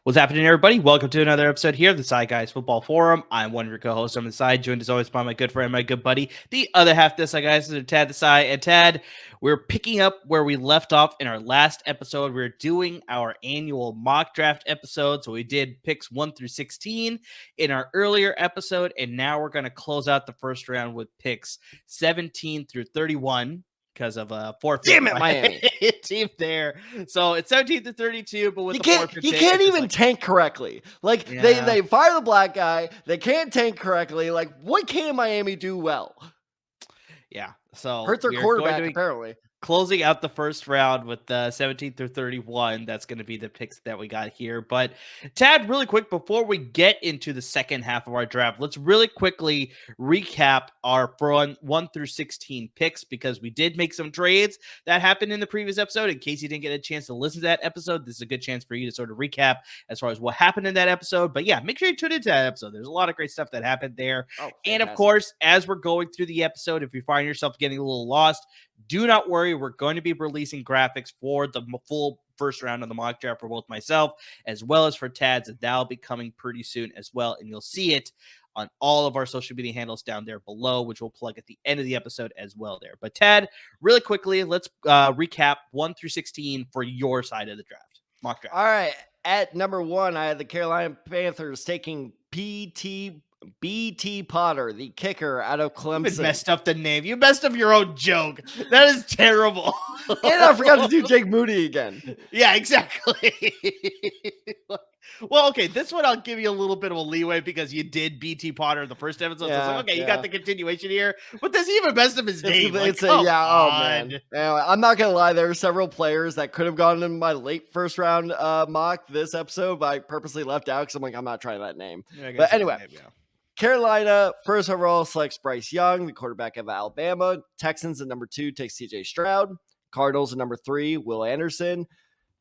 What's happening, everybody? Welcome to another episode here of the Side Guys Football Forum. I'm one of your co-hosts on the side, joined as always by my good friend, my good buddy, the other half of the Side Guys, Tad the Side. And Tad, we're picking up where we left off in our last episode. We're doing our annual mock draft episode. So we did picks 1 through 16 in our earlier episode, and now we're going to close out the first round with picks 17 through 31. Because of a forfeit. Damn it, Miami team there. So it's 17 to 32, but with you can't even tank correctly. Like they fire the black guy, they can't tank correctly. Like, what can Miami do well? Yeah, so hurt their quarterback apparently. Closing out the first round with 17 through 31. That's going to be the picks that we got here. But Tad, really quick, before we get into the second half of our draft, let's really quickly recap our 1 through 16 picks, because we did make some trades that happened in the previous episode. In case you didn't get a chance to listen to that episode, this is a good chance for you to sort of recap as far as what happened in that episode. But yeah, make sure you tune into that episode. There's a lot of great stuff that happened there. And of course, as we're going through the episode, if you find yourself getting a little lost, do not worry. We're going to be releasing graphics for the full first round of the mock draft for both myself as well as for Tad's, and that'll be coming pretty soon as well. And you'll see it on all of our social media handles down there below, which we'll plug at the end of the episode as well there. But Tad, really quickly, let's recap 1 through 16 for your side of the draft. Mock draft. All right. At number 1, I had the Carolina Panthers taking BT Potter, the kicker out of Clemson. You messed up the name. You messed up your own joke. That is terrible. And I forgot to do Jake Moody again. Yeah, exactly. Well, okay, this one I'll give you a little bit of a leeway because you did BT Potter in the first episode. Yeah, so I was like, okay, you got the continuation here. But this even messed up his name. Oh, man. Anyway, I'm not going to lie. There are several players that could have gone in my late first round mock this episode, but I purposely left out because I'm like, I'm not trying that name. Yeah, but anyway. Carolina, first overall, selects Bryce Young, the quarterback of Alabama. Texans at number 2 takes CJ Stroud. Cardinals at number 3, Will Anderson.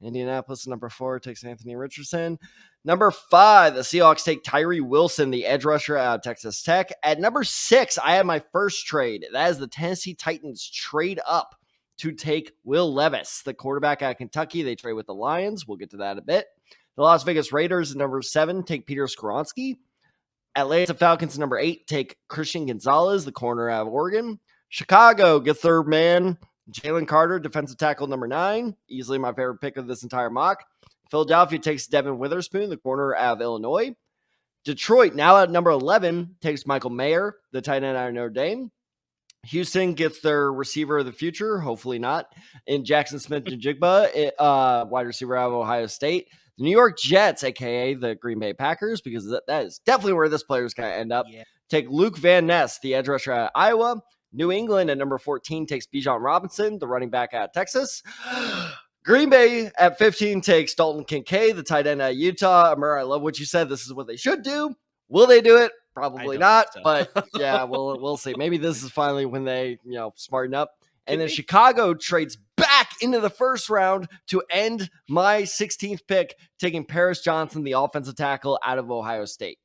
Indianapolis at number 4 takes Anthony Richardson. Number 5, the Seahawks take Tyree Wilson, the edge rusher out of Texas Tech. At number 6, I had my first trade. That is the Tennessee Titans trade up to take Will Levis, the quarterback out of Kentucky. They trade with the Lions. We'll get to that in a bit. The Las Vegas Raiders at number 7 take Peter Skoronski. Atlanta Falcons, number 8, take Christian Gonzalez, the corner out of Oregon. Chicago gets their man, Jalen Carter, defensive tackle, number 9. Easily my favorite pick of this entire mock. Philadelphia takes Devin Witherspoon, the corner out of Illinois. Detroit, now at number 11, takes Michael Mayer, the tight end out of Notre Dame. Houston gets their receiver of the future, hopefully not, in Jackson Smith-Njigba, wide receiver out of Ohio State. The New York Jets, a.k.a. the Green Bay Packers, because that is definitely where this player is going to end up, take Luke Van Ness, the edge rusher out of Iowa. New England at number 14 takes Bijan Robinson, the running back out of Texas. Green Bay at 15 takes Dalton Kincaid, the tight end out of Utah. Amir, I love what you said. This is what they should do. Will they do it? Probably not, so. But yeah, we'll see. Maybe this is finally when they, smarten up. And then Chicago trades back into the first round to end my 16th pick, taking Paris Johnson, the offensive tackle out of Ohio State.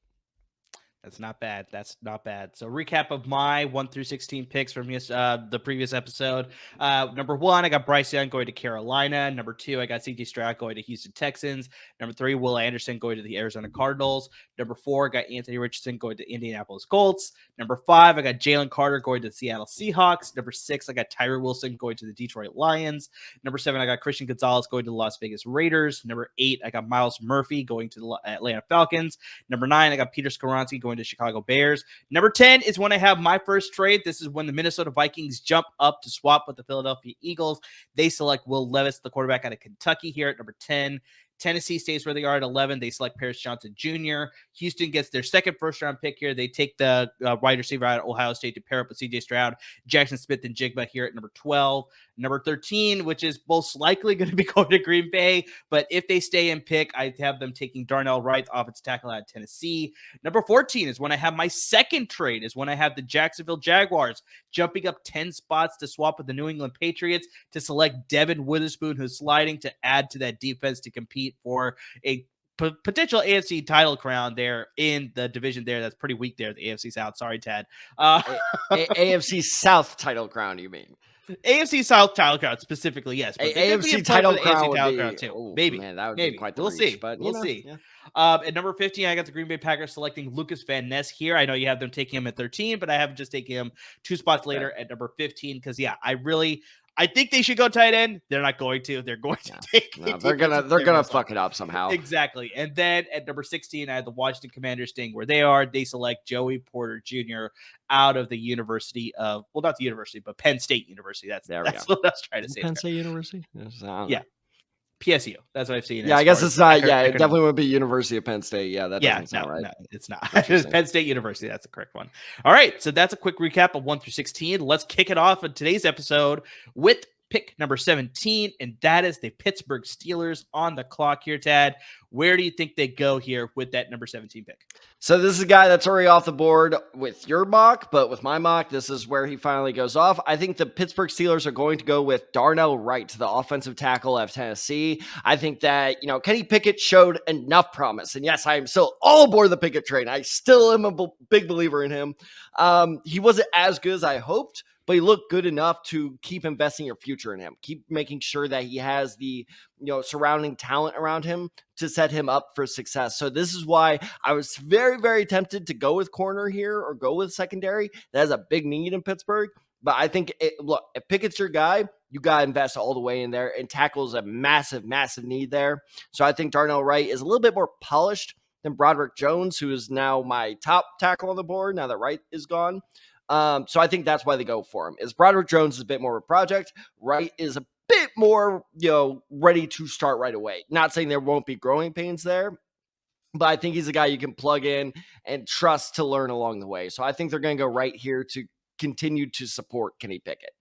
That's not bad. That's not bad. So recap of my 1 through 16 picks from the previous episode. Number 1, I got Bryce Young going to Carolina. Number 2, I got CJ Stroud going to Houston Texans. Number 3, Will Anderson going to the Arizona Cardinals. Number 4, I got Anthony Richardson going to Indianapolis Colts. Number 5, I got Jalen Carter going to the Seattle Seahawks. Number 6, I got Tyree Wilson going to the Detroit Lions. Number 7, I got Christian Gonzalez going to the Las Vegas Raiders. Number 8, I got Miles Murphy going to the Atlanta Falcons. Number 9, I got Peter Skoronski going to Chicago Bears. Number 10 is when I have my first trade. This is when the Minnesota Vikings jump up to swap with the Philadelphia Eagles. They select Will Levis, the quarterback out of Kentucky, here at number 10. Tennessee stays where they are at 11. They select Paris Johnson Jr. Houston gets their second first-round pick here. They take the wide receiver out of Ohio State to pair up with C.J. Stroud, Jackson Smith, and Jigba here at number 12. Number 13, which is most likely going to be going to Green Bay, but if they stay in pick, I have them taking Darnell Wright, offensive tackle out of Tennessee. Number 14 is when I have my second trade, is when I have the Jacksonville Jaguars jumping up 10 spots to swap with the New England Patriots to select Devin Witherspoon, who's sliding to add to that defense to compete for a potential AFC title crown there in the division there. That's pretty weak there, the AFC South. Sorry, Tad. AFC South title crown, you mean? AFC South title crown specifically, yes. But AFC title crown too. Ooh, maybe. Man, that would be quite the we'll reach, see. But we'll see. Yeah. At number 15, I got the Green Bay Packers selecting Lucas Van Ness here. I know you have them taking him at 13, but I have just taken him 2 spots later at number 15 because, I think they should go tight end. They're not going to. They're going to take. No, they're gonna fuck it up somehow. Exactly. And then at number 16, I had the Washington Commanders staying where they are. They select Joey Porter Jr. out of the University of, well, not the university, but Penn State University. That's what I was trying to say. Penn State University. Yeah. PSU. That's what I've seen. Yeah, I guess it's not. Yeah, it definitely would be University of Penn State. Yeah, that doesn't sound right. No, it's not. It's Penn State University. That's the correct one. All right. So that's a quick recap of 1 through 16. Let's kick it off in today's episode with pick number 17, and that is the Pittsburgh Steelers on the clock here, Tad. Where do you think they go here with that number 17 pick? So this is a guy that's already off the board with your mock, but with my mock, this is where he finally goes off. I think the Pittsburgh Steelers are going to go with Darnell Wright, the offensive tackle of Tennessee. I think that, Kenny Pickett showed enough promise. And yes, I am still all aboard the Pickett train. I still am a big believer in him. He wasn't as good as I hoped, but he looked good enough to keep investing your future in him. Keep making sure that he has the, surrounding talent around him to set him up for success. So this is why I was very, very tempted to go with corner here or go with secondary. That is a big need in Pittsburgh. But I think, look, if Pickett's your guy, you got to invest all the way in there, and tackle is a massive, massive need there. So I think Darnell Wright is a little bit more polished than Broderick Jones, who is now my top tackle on the board now that Wright is gone. So I think that's why they go for him. Is Broderick Jones is a bit more of a project. Wright is a bit more, ready to start right away. Not saying there won't be growing pains there, but I think he's a guy you can plug in and trust to learn along the way. So I think they're going to go right here to continue to support Kenny Pickett.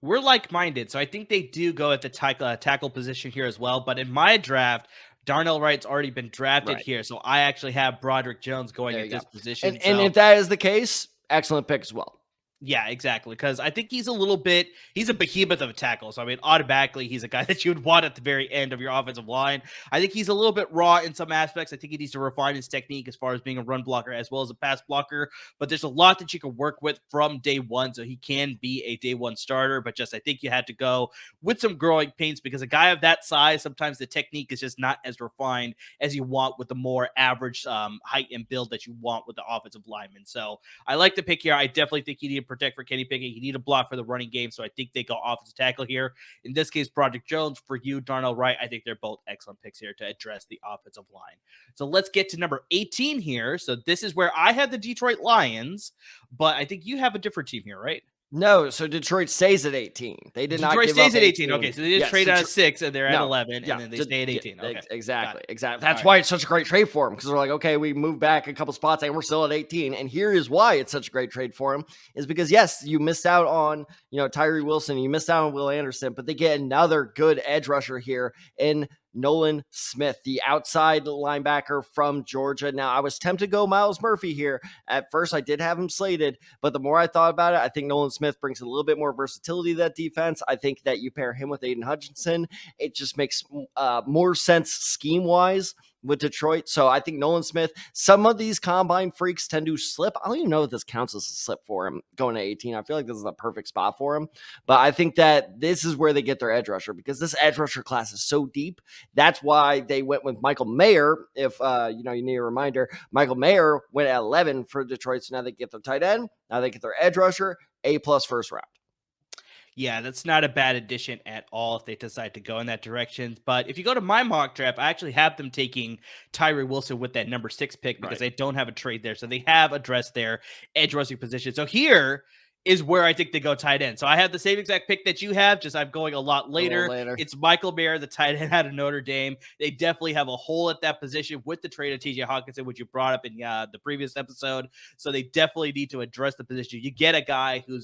We're like-minded, so I think they do go at the tackle position here as well. But in my draft, Darnell Wright's already been drafted here, so I actually have Broderick Jones going at this position. And if that is the case, excellent pick as well. Yeah, exactly. Because I think he's a behemoth of a tackle. So, automatically, he's a guy that you would want at the very end of your offensive line. I think he's a little bit raw in some aspects. I think he needs to refine his technique as far as being a run blocker as well as a pass blocker. But there's a lot that you can work with from day one. So he can be a day one starter. But I think you had to go with some growing pains because a guy of that size, sometimes the technique is just not as refined as you want with the more average height and build that you want with the offensive lineman. So I like the pick here. I definitely think you need to protect for Kenny Pickett. You need a block for the running game. So I think they go offensive tackle here. In this case, Broderick Jones. For you, Darnell Wright. I think they're both excellent picks here to address the offensive line. So let's get to number 18 here. So this is where I had the Detroit Lions, but I think you have a different team here, right? No, so Detroit stays at 18. They did not give up 18. Detroit stays at 18. Okay, so they just trade out of 6, and they're at 11, and then they stay at 18. Okay. Exactly. That's why it's such a great trade for them, because they're like, okay, we moved back a couple spots, and we're still at 18. And here is why it's such a great trade for them, is because, yes, you missed out on, Tyree Wilson, you missed out on Will Anderson, but they get another good edge rusher here in Nolan Smith, the outside linebacker from Georgia. Now, I was tempted to go Myles Murphy here. At first, I did have him slated, but the more I thought about it, I think Nolan Smith brings a little bit more versatility to that defense. I think that you pair him with Aiden Hutchinson, it just makes more sense scheme-wise with Detroit. So I think Nolan Smith, some of these combine freaks tend to slip. I don't even know if this counts as a slip for him going to 18. I feel like this is the perfect spot for him. But I think that this is where they get their edge rusher, because this edge rusher class is so deep. That's why they went with Michael Mayer. If you need a reminder, Michael Mayer went at 11 for Detroit. So now they get their tight end. Now they get their edge rusher, A+ first round. Yeah, that's not a bad addition at all if they decide to go in that direction. But if you go to my mock draft, I actually have them taking Tyree Wilson with that number 6 pick because they don't have a trade there. So they have addressed their edge rushing position. So here is where I think they go tight end. So I have the same exact pick that you have, just I'm going a lot later. It's Michael Mayer, the tight end out of Notre Dame. They definitely have a hole at that position with the trade of TJ Hawkinson, which you brought up in the previous episode. So they definitely need to address the position. You get a guy who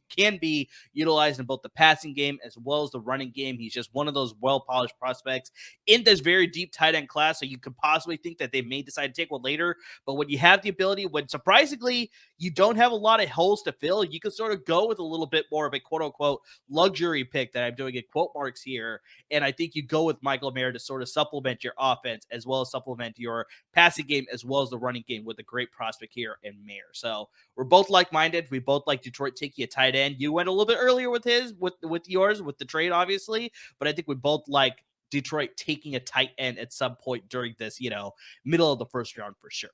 can be utilized in both the passing game as well as the running game. He's just one of those well-polished prospects in this very deep tight end class. So you could possibly think that they may decide to take one later. But when you have the ability, when surprisingly you don't have a lot of holes to fill, you can sort of go with a little bit more of a quote-unquote luxury pick that I'm doing in quote marks here. And I think you go with Michael Mayer to sort of supplement your offense as well as supplement your passing game as well as the running game with a great prospect here in Mayer. So we're both like-minded. We both like Detroit taking a tight end. You went a little bit earlier with yours with the trade, obviously, but I think we both like Detroit taking a tight end at some point during this, middle of the first round for sure.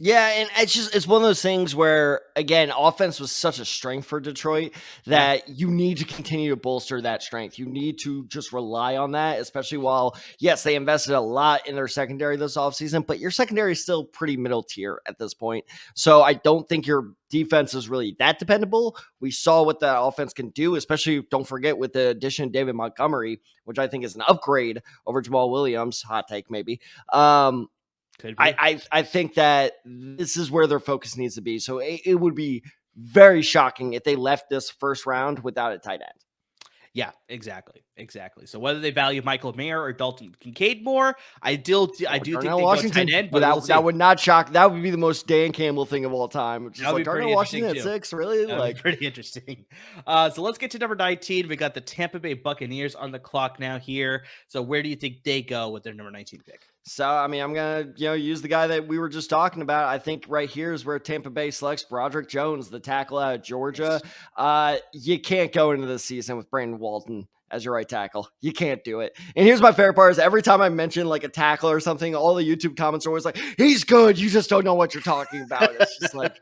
Yeah, and it's one of those things where, again, offense was such a strength for Detroit that you need to continue to bolster that strength. You need to just rely on that, especially while, yes, they invested a lot in their secondary this offseason, but your secondary is still pretty middle tier at this point. So I don't think your defense is really that dependable. We saw what the offense can do, especially, don't forget, with the addition of David Montgomery, which I think is an upgrade over Jamal Williams. Hot take, maybe. I think that this is where their focus needs to be. So it would be very shocking if they left this first round without a tight end. Yeah, exactly. So whether they value Michael Mayer or Dalton Kincaid more, I do think they go tight end. But that would not shock. That would be the most Dan Campbell thing of all time. Which is like Darnell Washington at 6, really? Like pretty interesting. So let's get to number 19. We got the Tampa Bay Buccaneers on the clock now here. So where do you think they go with their number 19 pick? So, I mean, I'm going to, use the guy that we were just talking about. I think right here is where Tampa Bay selects Broderick Jones, the tackle out of Georgia. Yes. You can't go into the season with Brandon Walton as your right tackle. You can't do it. And here's my favorite part is every time I mention like a tackle or something, all the YouTube comments are always like, he's good. You just don't know what you're talking about. It's just like,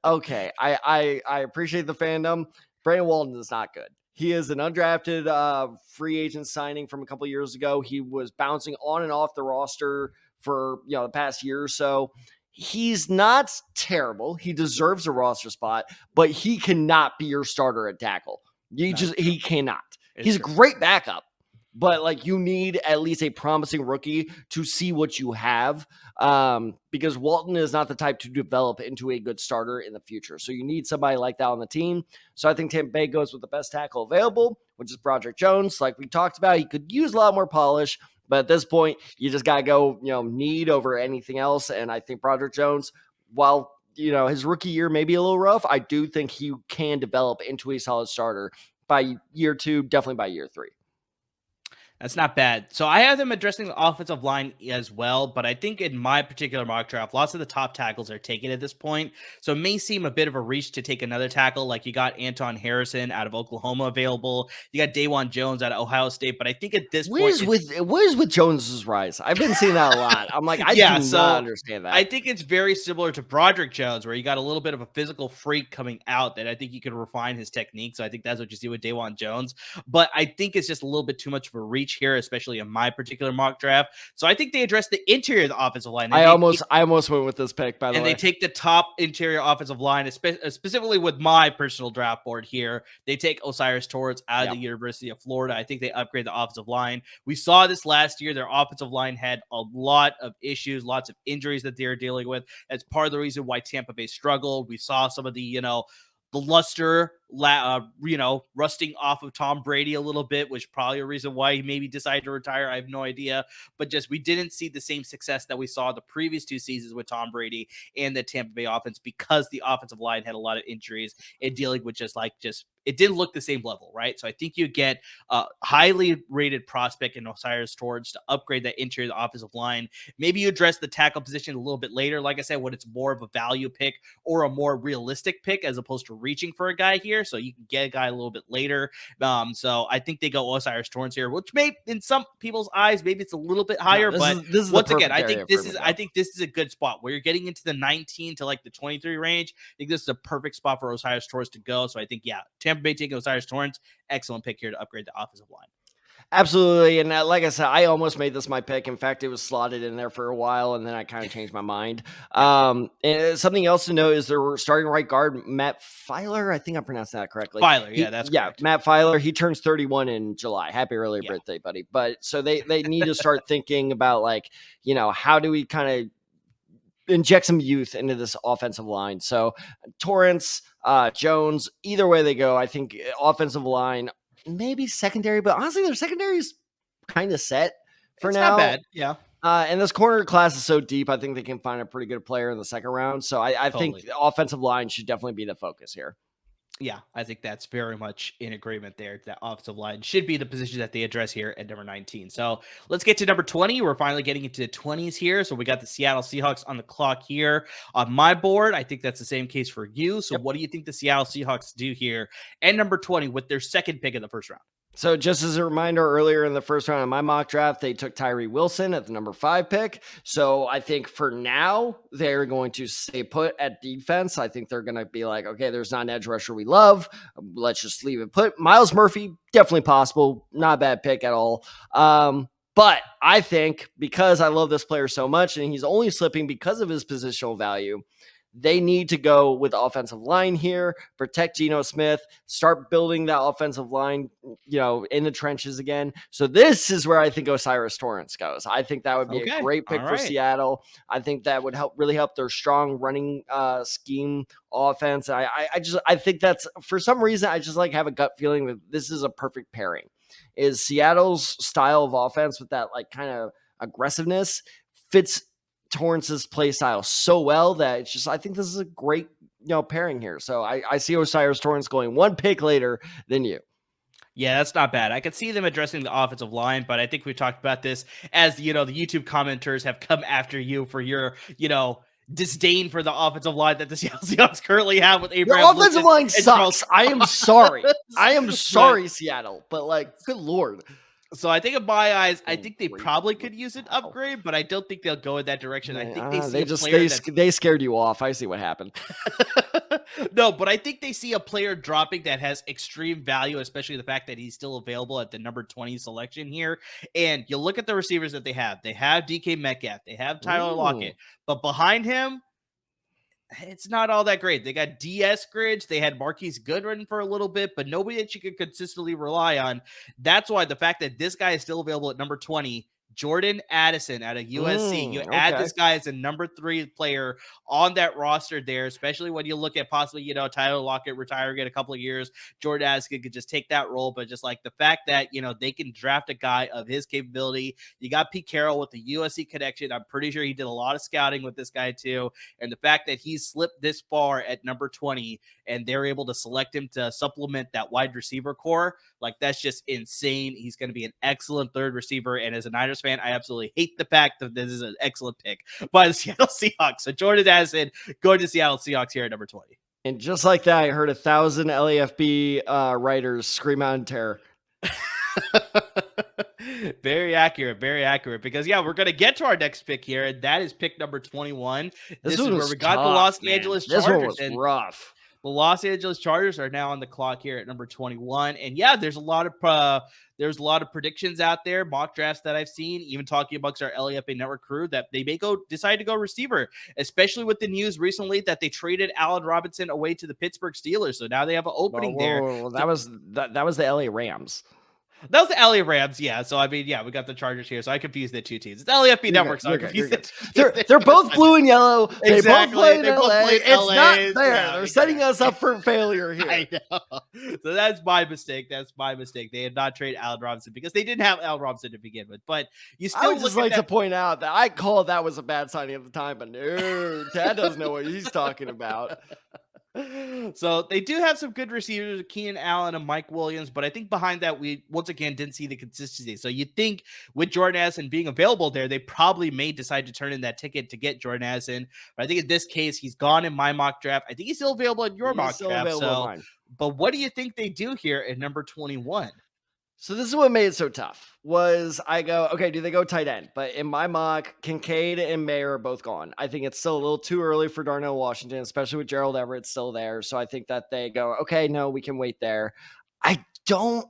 okay, I appreciate the fandom. Brandon Walton is not good. He is an undrafted free agent signing from a couple years ago. He was bouncing on and off the roster for the past year or so. He's not terrible. He deserves a roster spot, but he cannot be your starter at tackle. He cannot. He's a great backup, but you need at least a promising rookie to see what you have, because Walton is not the type to develop into a good starter in the future. So you need somebody like that on the team. So I think Tampa Bay goes with the best tackle available, which is Broderick Jones. Like we talked about, he could use a lot more polish, but at this point, you just got to go, need over anything else. And I think Broderick Jones, while his rookie year may be a little rough, I do think he can develop into a solid starter by year 2, definitely by year 3. That's not bad. So I have them addressing the offensive line as well, but I think in my particular mock draft, lots of the top tackles are taken at this point. So it may seem a bit of a reach to take another tackle. Like you got Anton Harrison out of Oklahoma available. You got Dawan Jones out of Ohio State. But I think at this point, where's with Jones's rise? I've been seeing that a lot. I'm like, I do not understand that. I think it's very similar to Broderick Jones, where you got a little bit of a physical freak coming out that I think you can refine his technique. So I think that's what you see with Dawan Jones. But I think it's just a little bit too much of a reach here, especially in my particular mock draft. So I think they address the interior of the offensive line. I almost went with this pick, by the way. And they take the top interior offensive line, specifically with my personal draft board here. They take Osiris Torrance out of the University of Florida. I think they upgrade the offensive line. We saw this last year. Their offensive line had a lot of issues, lots of injuries that they're dealing with. That's part of the reason why Tampa Bay struggled. We saw some of the, the luster, rusting off of Tom Brady a little bit, which probably a reason why he maybe decided to retire. I have no idea. But just we didn't see the same success that we saw the previous 2 seasons with Tom Brady and the Tampa Bay offense because the offensive line had a lot of injuries and dealing with it didn't look the same level, right? So I think you get a highly rated prospect in Osiris Torrance to upgrade that interior offensive line. Maybe you address the tackle position a little bit later, like I said, when it's more of a value pick or a more realistic pick as opposed to reaching for a guy here. So you can get a guy a little bit later. So I think they go Osiris Torrance here, which may, in some people's eyes, maybe it's a little bit higher. But once again, I think this is a good spot where you're getting into the 19 to the 23 range. I think this is a perfect spot for Osiris Torrance to go. So I think, Tampa Bay taking Osiris Torrance, excellent pick here to upgrade the offensive line. Absolutely. And like I said, I almost made this my pick. In fact, it was slotted in there for a while, and then I kind of changed my mind. And something else to note is their starting right guard, Matt Filer. I think I'm pronouncing that correctly. Filer, yeah, that's correct. Matt Filer. He turns 31 in July. Happy early birthday, buddy. But so they need to start thinking about, like, how do we kind of inject some youth into this offensive line. So Torrance, Jones, either way they go, I think offensive line, maybe secondary, but honestly, their secondary is kind of set for it's now. Not bad, yeah. And this corner class is so deep, I think they can find a pretty good player in the second round. So I think the offensive line should definitely be the focus here. Yeah, I think that's very much in agreement there. That offensive line should be the position that they address here at number 19. So let's get to number 20. We're finally getting into the 20s here. So we got the Seattle Seahawks on the clock here on my board. I think that's the same case for you. So what do you think the Seattle Seahawks do here at number 20 with their second pick in the first round? So just as a reminder, earlier in the first round of my mock draft, they took Tyree Wilson at the number 5 pick. So I think for now, they're going to stay put at defense. I think they're going to be like, okay, there's not an edge rusher we love. Let's just leave it put. Myles Murphy, definitely possible. Not a bad pick at all. But I think because I love this player so much and he's only slipping because of his positional value, they need to go with the offensive line here, protect Geno Smith, start building that offensive line, in the trenches again. So this is where I think O'Cyrus Torrence goes. I think that would be a great pick for Seattle. I think that would really help their strong running scheme offense. I think that's, for some reason, I just have a gut feeling that this is a perfect pairing. Is Seattle's style of offense with that kind of aggressiveness fits Torrance's play style so well that it's just, I think this is a great, pairing here. So I see O'Cyrus Torrence going one pick later than you. Yeah, that's not bad. I could see them addressing the offensive line, but I think we talked about this as, the YouTube commenters have come after you for your, disdain for the offensive line that the Seattle Seahawks currently have with Abraham. The offensive line sucks. I am sorry. I am sorry, Seattle, but good Lord. So I think in my eyes, I think they probably could use an upgrade, but I don't think they'll go in that direction. I think they scared you off. I see what happened. No, but I think they see a player dropping that has extreme value, especially the fact that he's still available at the number 20 selection here. And you look at the receivers that they have. They have DK Metcalf. They have Tyler Lockett. But behind him, it's not all that great. They got DS Eskridge. They had Marquise Goodwin for a little bit, but nobody that you could consistently rely on. That's why the fact that this guy is still available at number 20, Jordan Addison out of USC. You add this guy as a number 3 player on that roster there, especially when you look at possibly, Tyler Lockett retiring in a couple of years. Jordan Addison could just take that role, but just the fact that, they can draft a guy of his capability. You got Pete Carroll with the USC connection. I'm pretty sure he did a lot of scouting with this guy too. And the fact that he's slipped this far at number 20 and they're able to select him to supplement that wide receiver core, that's just insane. He's going to be an excellent third receiver. And as a Niners fan, I absolutely hate the fact that this is an excellent pick by the Seattle Seahawks. So Jordan Addison going to Seattle Seahawks here at number 20. And just like that, I heard 1,000 LAFB writers scream out in terror. Very accurate. Because we're gonna get to our next pick here, and that is pick number 21. This is where we got the Los Angeles Chargers. This one was rough. The Los Angeles Chargers are now on the clock here at number 21, and there's a lot of predictions out there, mock drafts that I've seen, even talking amongst our LAFA network crew, that they may decide to go receiver, especially with the news recently that they traded Allen Robinson away to the Pittsburgh Steelers. So now they have an opening there. That was the LA Rams. That was the LA Rams, yeah. So, we got the Chargers here. So I confused the two teams. It's LAFB Network, so I confused it. They're both blue and yellow. They both play in LA. It's LA. not there. They're setting us up for failure here. I know. So that's my mistake. They had not traded Allen Robinson because they didn't have Allen Robinson to begin with. But you still I would just like to point out that I called that was a bad signing at the time, but no, Tad doesn't know what he's talking about. So they do have some good receivers, Keenan Allen and Mike Williams, but I think behind that, we once again didn't see the consistency. So you think with Jordan Addison being available there, they probably may decide to turn in that ticket to get Jordan Addison. But I think in this case, he's gone in my mock draft. I think he's still available in your mock draft. But what do you think they do here at number 21? So this is what made it so tough, was I go, okay, do they go tight end? But in my mock, Kincaid and Mayer are both gone. I think it's still a little too early for Darnell Washington, especially with Gerald Everett still there. So I think that they go, okay, no, we can wait there. I don't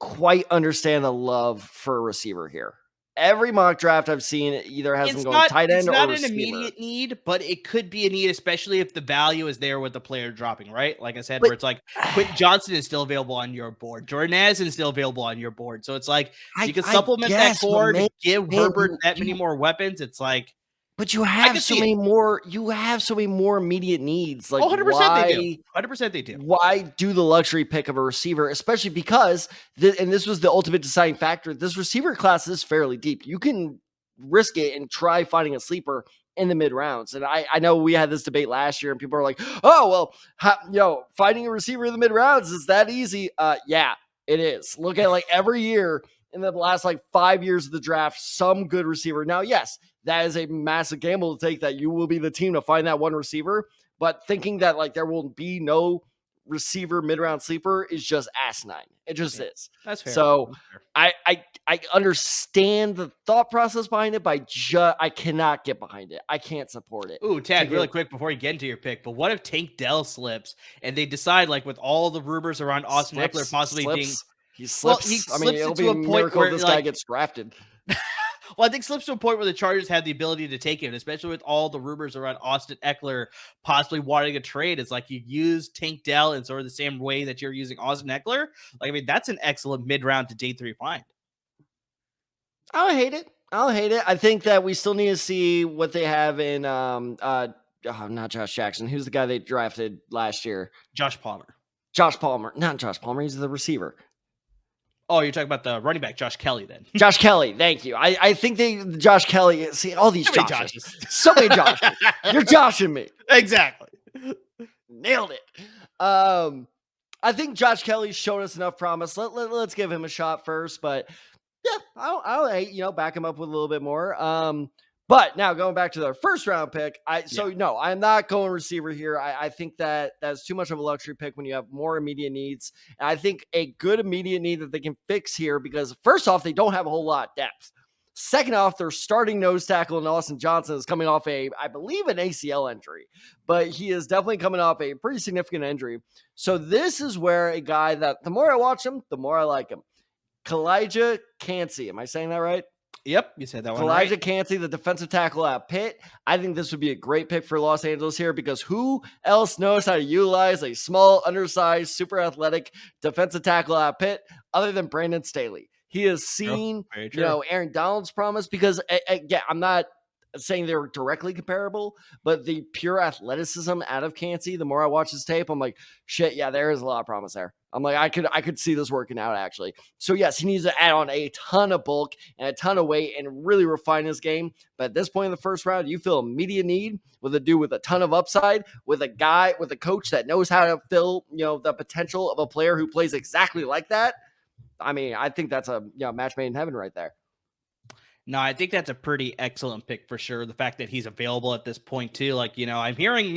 quite understand the love for a receiver here. Every mock draft I've seen either has them going tight end or receiver. It's not an immediate need, but it could be a need, especially if the value is there with the player dropping, right? Like I said, where it's like Quentin Johnston is still available on your board. Jordan Addison is still available on your board. So it's like you can supplement that core to give Herbert that many more weapons. It's like, but you have so many more. You have so many more immediate needs. Like 100% they do. 100% they do. Why do the luxury pick of a receiver, especially because and this was the ultimate deciding factor. This receiver class is fairly deep. You can risk it and try finding a sleeper in the mid rounds. And I know we had this debate last year, and people are like, "Oh well, finding a receiver in the mid rounds is that easy?" Yeah, it is. Look at like every year in the last like 5 years of the draft, some good receiver. Now, yes, that is a massive gamble to take that you will be the team to find that one receiver. But thinking that like there will be no receiver mid-round sleeper is just asinine. It just is. That's fair. So I understand the thought process behind it, but I cannot get behind it. I can't support it. Ooh, Tad, really quick before you get into your pick, but what if Tank Dell slips and they decide, like with all the rumors around Austin Eckler possibly being... He slips. Well, he slips it'll be a miracle where this guy gets drafted. Well, I think slips to a point where the Chargers have the ability to take him, especially with all the rumors around Austin Eckler possibly wanting a trade. It's like you use Tank Dell in sort of the same way that you're using Austin Eckler. Like, I mean, that's an excellent mid-round to day 3 find. I don't hate it. I think that we still need to see what they have in not Josh Jackson. Who's the guy they drafted last year? Josh Palmer. Not Josh Palmer. He's the receiver. Oh, you're talking about the running back, Josh Kelly, then. Josh Kelly, thank you. I think Josh Kelly, see, all these Joshes. So many Joshes. You're joshing me. Exactly. Nailed it. I think Josh Kelly showed us enough promise. Let's give him a shot first, but yeah, I'll hate, back him up with a little bit more. But now going back to their first round pick, no, I'm not going receiver here. I think that that's too much of a luxury pick when you have more immediate needs. And I think a good immediate need that they can fix here, because first off, they don't have a whole lot of depth. Second off, their starting nose tackle in Quentin Johnston is coming off I believe an ACL injury, but he is definitely coming off a pretty significant injury. So this is where a guy that the more I watch him, the more I like him. Kalijah Kancey. Am I saying that right? Yep, you said that one Kalijah right. Kancey, the defensive tackle at Pitt. I think this would be a great pick for Los Angeles here, because who else knows how to utilize a small, undersized, super athletic defensive tackle at Pitt other than Brandon Staley? He has seen, Aaron Donald's promise, because again, I'm not saying they're directly comparable, but the pure athleticism out of Kancey, the more I watch his tape, I'm like, shit, yeah, there is a lot of promise there. I'm like, I could see this working out, actually. So yes, he needs to add on a ton of bulk and a ton of weight and really refine his game. But at this point in the first round, you feel immediate need with a dude with a ton of upside, with a guy, with a coach that knows how to fill, the potential of a player who plays exactly like that. I mean, I think that's a match made in heaven right there. No, I think that's a pretty excellent pick for sure. The fact that he's available at this point too, like, I'm hearing,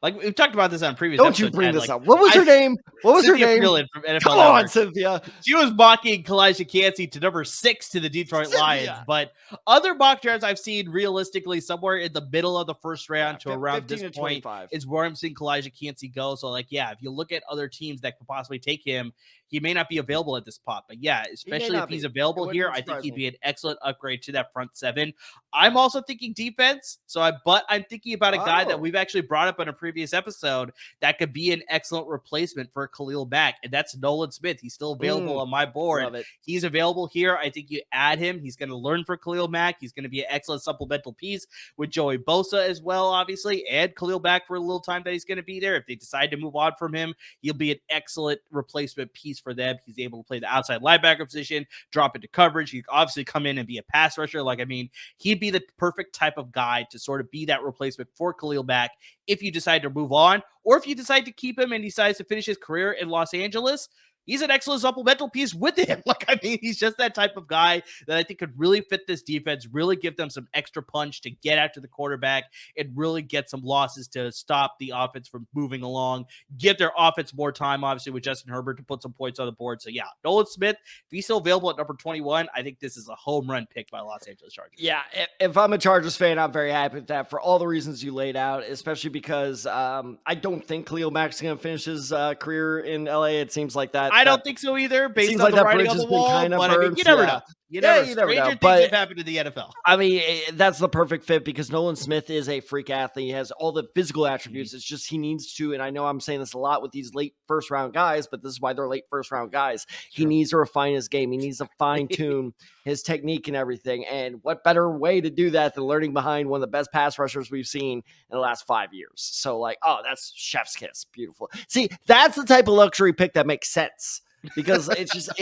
like we've talked about this on previous episodes. Don't you bring this up. What was her name? What was her name? From NFL Come on, Cynthia. She was mocking Kalijah Kancey to number 6 to the Detroit Lions, but other mock drafts I've seen realistically somewhere in the middle of the first round to around this point is where I'm seeing Kalijah Kancey go. So like, yeah, if you look at other teams that could possibly take him, he may not be available at this spot, but yeah, especially if he's available here, I think he'd be an excellent upgrade to that front 7. I'm also thinking defense, but I'm thinking about a guy that we've actually brought up in a previous episode that could be an excellent replacement for Khalil Mack, and that's Nolan Smith. He's still available on my board. He's available here. I think you add him. He's going to learn for Khalil Mack. He's going to be an excellent supplemental piece with Joey Bosa as well, obviously, and Khalil Mack for a little time that he's going to be there. If they decide to move on from him, he'll be an excellent replacement piece for them. He's able to play the outside linebacker position, drop into coverage. He obviously come in and be a pass rusher. Like, I mean, he'd be the perfect type of guy to sort of be that replacement for Khalil Mack if you decide to move on, or if you decide to keep him and he decides to finish his career in Los Angeles. He's an excellent supplemental piece with him. Like, I mean, he's just that type of guy that I think could really fit this defense, really give them some extra punch to get after the quarterback and really get some losses to stop the offense from moving along, give their offense more time, obviously, with Justin Herbert to put some points on the board. So, yeah, Nolan Smith, if he's still available at number 21, I think this is a home run pick by Los Angeles Chargers. Yeah, if I'm a Chargers fan, I'm very happy with that for all the reasons you laid out, especially because I don't think Khalil Mack's going to finish his career in LA. It seems like that. I don't think so either, based seems on like the that writing bridge on the has been wall. kind of But I mean, burnt. you never know. You never Stranger things have happened in the NFL. I mean, that's the perfect fit because Nolan Smith is a freak athlete. He has all the physical attributes. It's just he needs to, and I know I'm saying this a lot with these late first round guys, but this is why they're late first round guys. He needs to refine his game. He needs to fine tune his technique and everything. And what better way to do that than learning behind one of the best pass rushers we've seen in the last 5 years? So like, oh, that's chef's kiss. Beautiful. See, that's the type of luxury pick that makes sense. Because it's just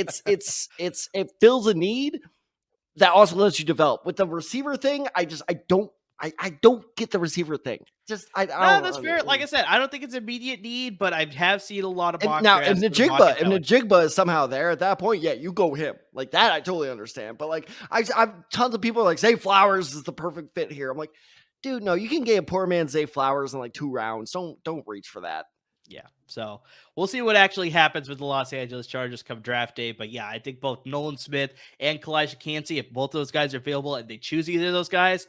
it fills a need that also lets you develop. With the receiver thing, I don't get the receiver thing. I don't. That's fair. Like I said, I don't think it's immediate need, but I have seen a lot of mock now drafts. If Najigba is somehow there at that point, yeah, you go him like that. I totally understand. But like I've tons of people are like Zay Flowers is the perfect fit here. I'm like, dude, no, you can get a poor man Zay Flowers in like 2 rounds. Don't reach for that. Yeah, so we'll see what actually happens with the Los Angeles Chargers come draft day. But yeah, I think both Nolan Smith and Kalijah Kancey, if both those guys are available and they choose either of those guys,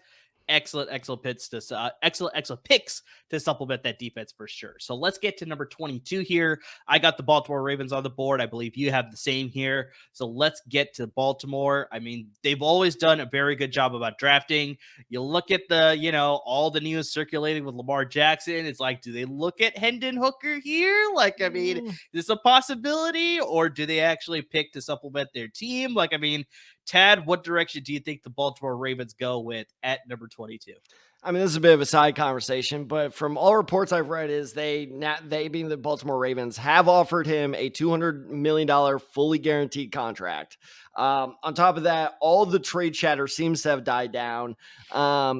excellent picks to supplement that defense for sure. So let's get to number 22 here. I got the Baltimore Ravens on the board. I believe you have the same here. So let's get to Baltimore. I mean, they've always done a very good job about drafting. You look at all the news circulating with Lamar Jackson. It's like, do they look at Hendon Hooker here? Like, I mean, is this a possibility, or do they actually pick to supplement their team? Like, I mean, Tad, what direction do you think the Baltimore Ravens go with at number 22? I mean, this is a bit of a side conversation, but from all reports I've read is they being the Baltimore Ravens have offered him a $200 million fully guaranteed contract. On top of that, all the trade chatter seems to have died down.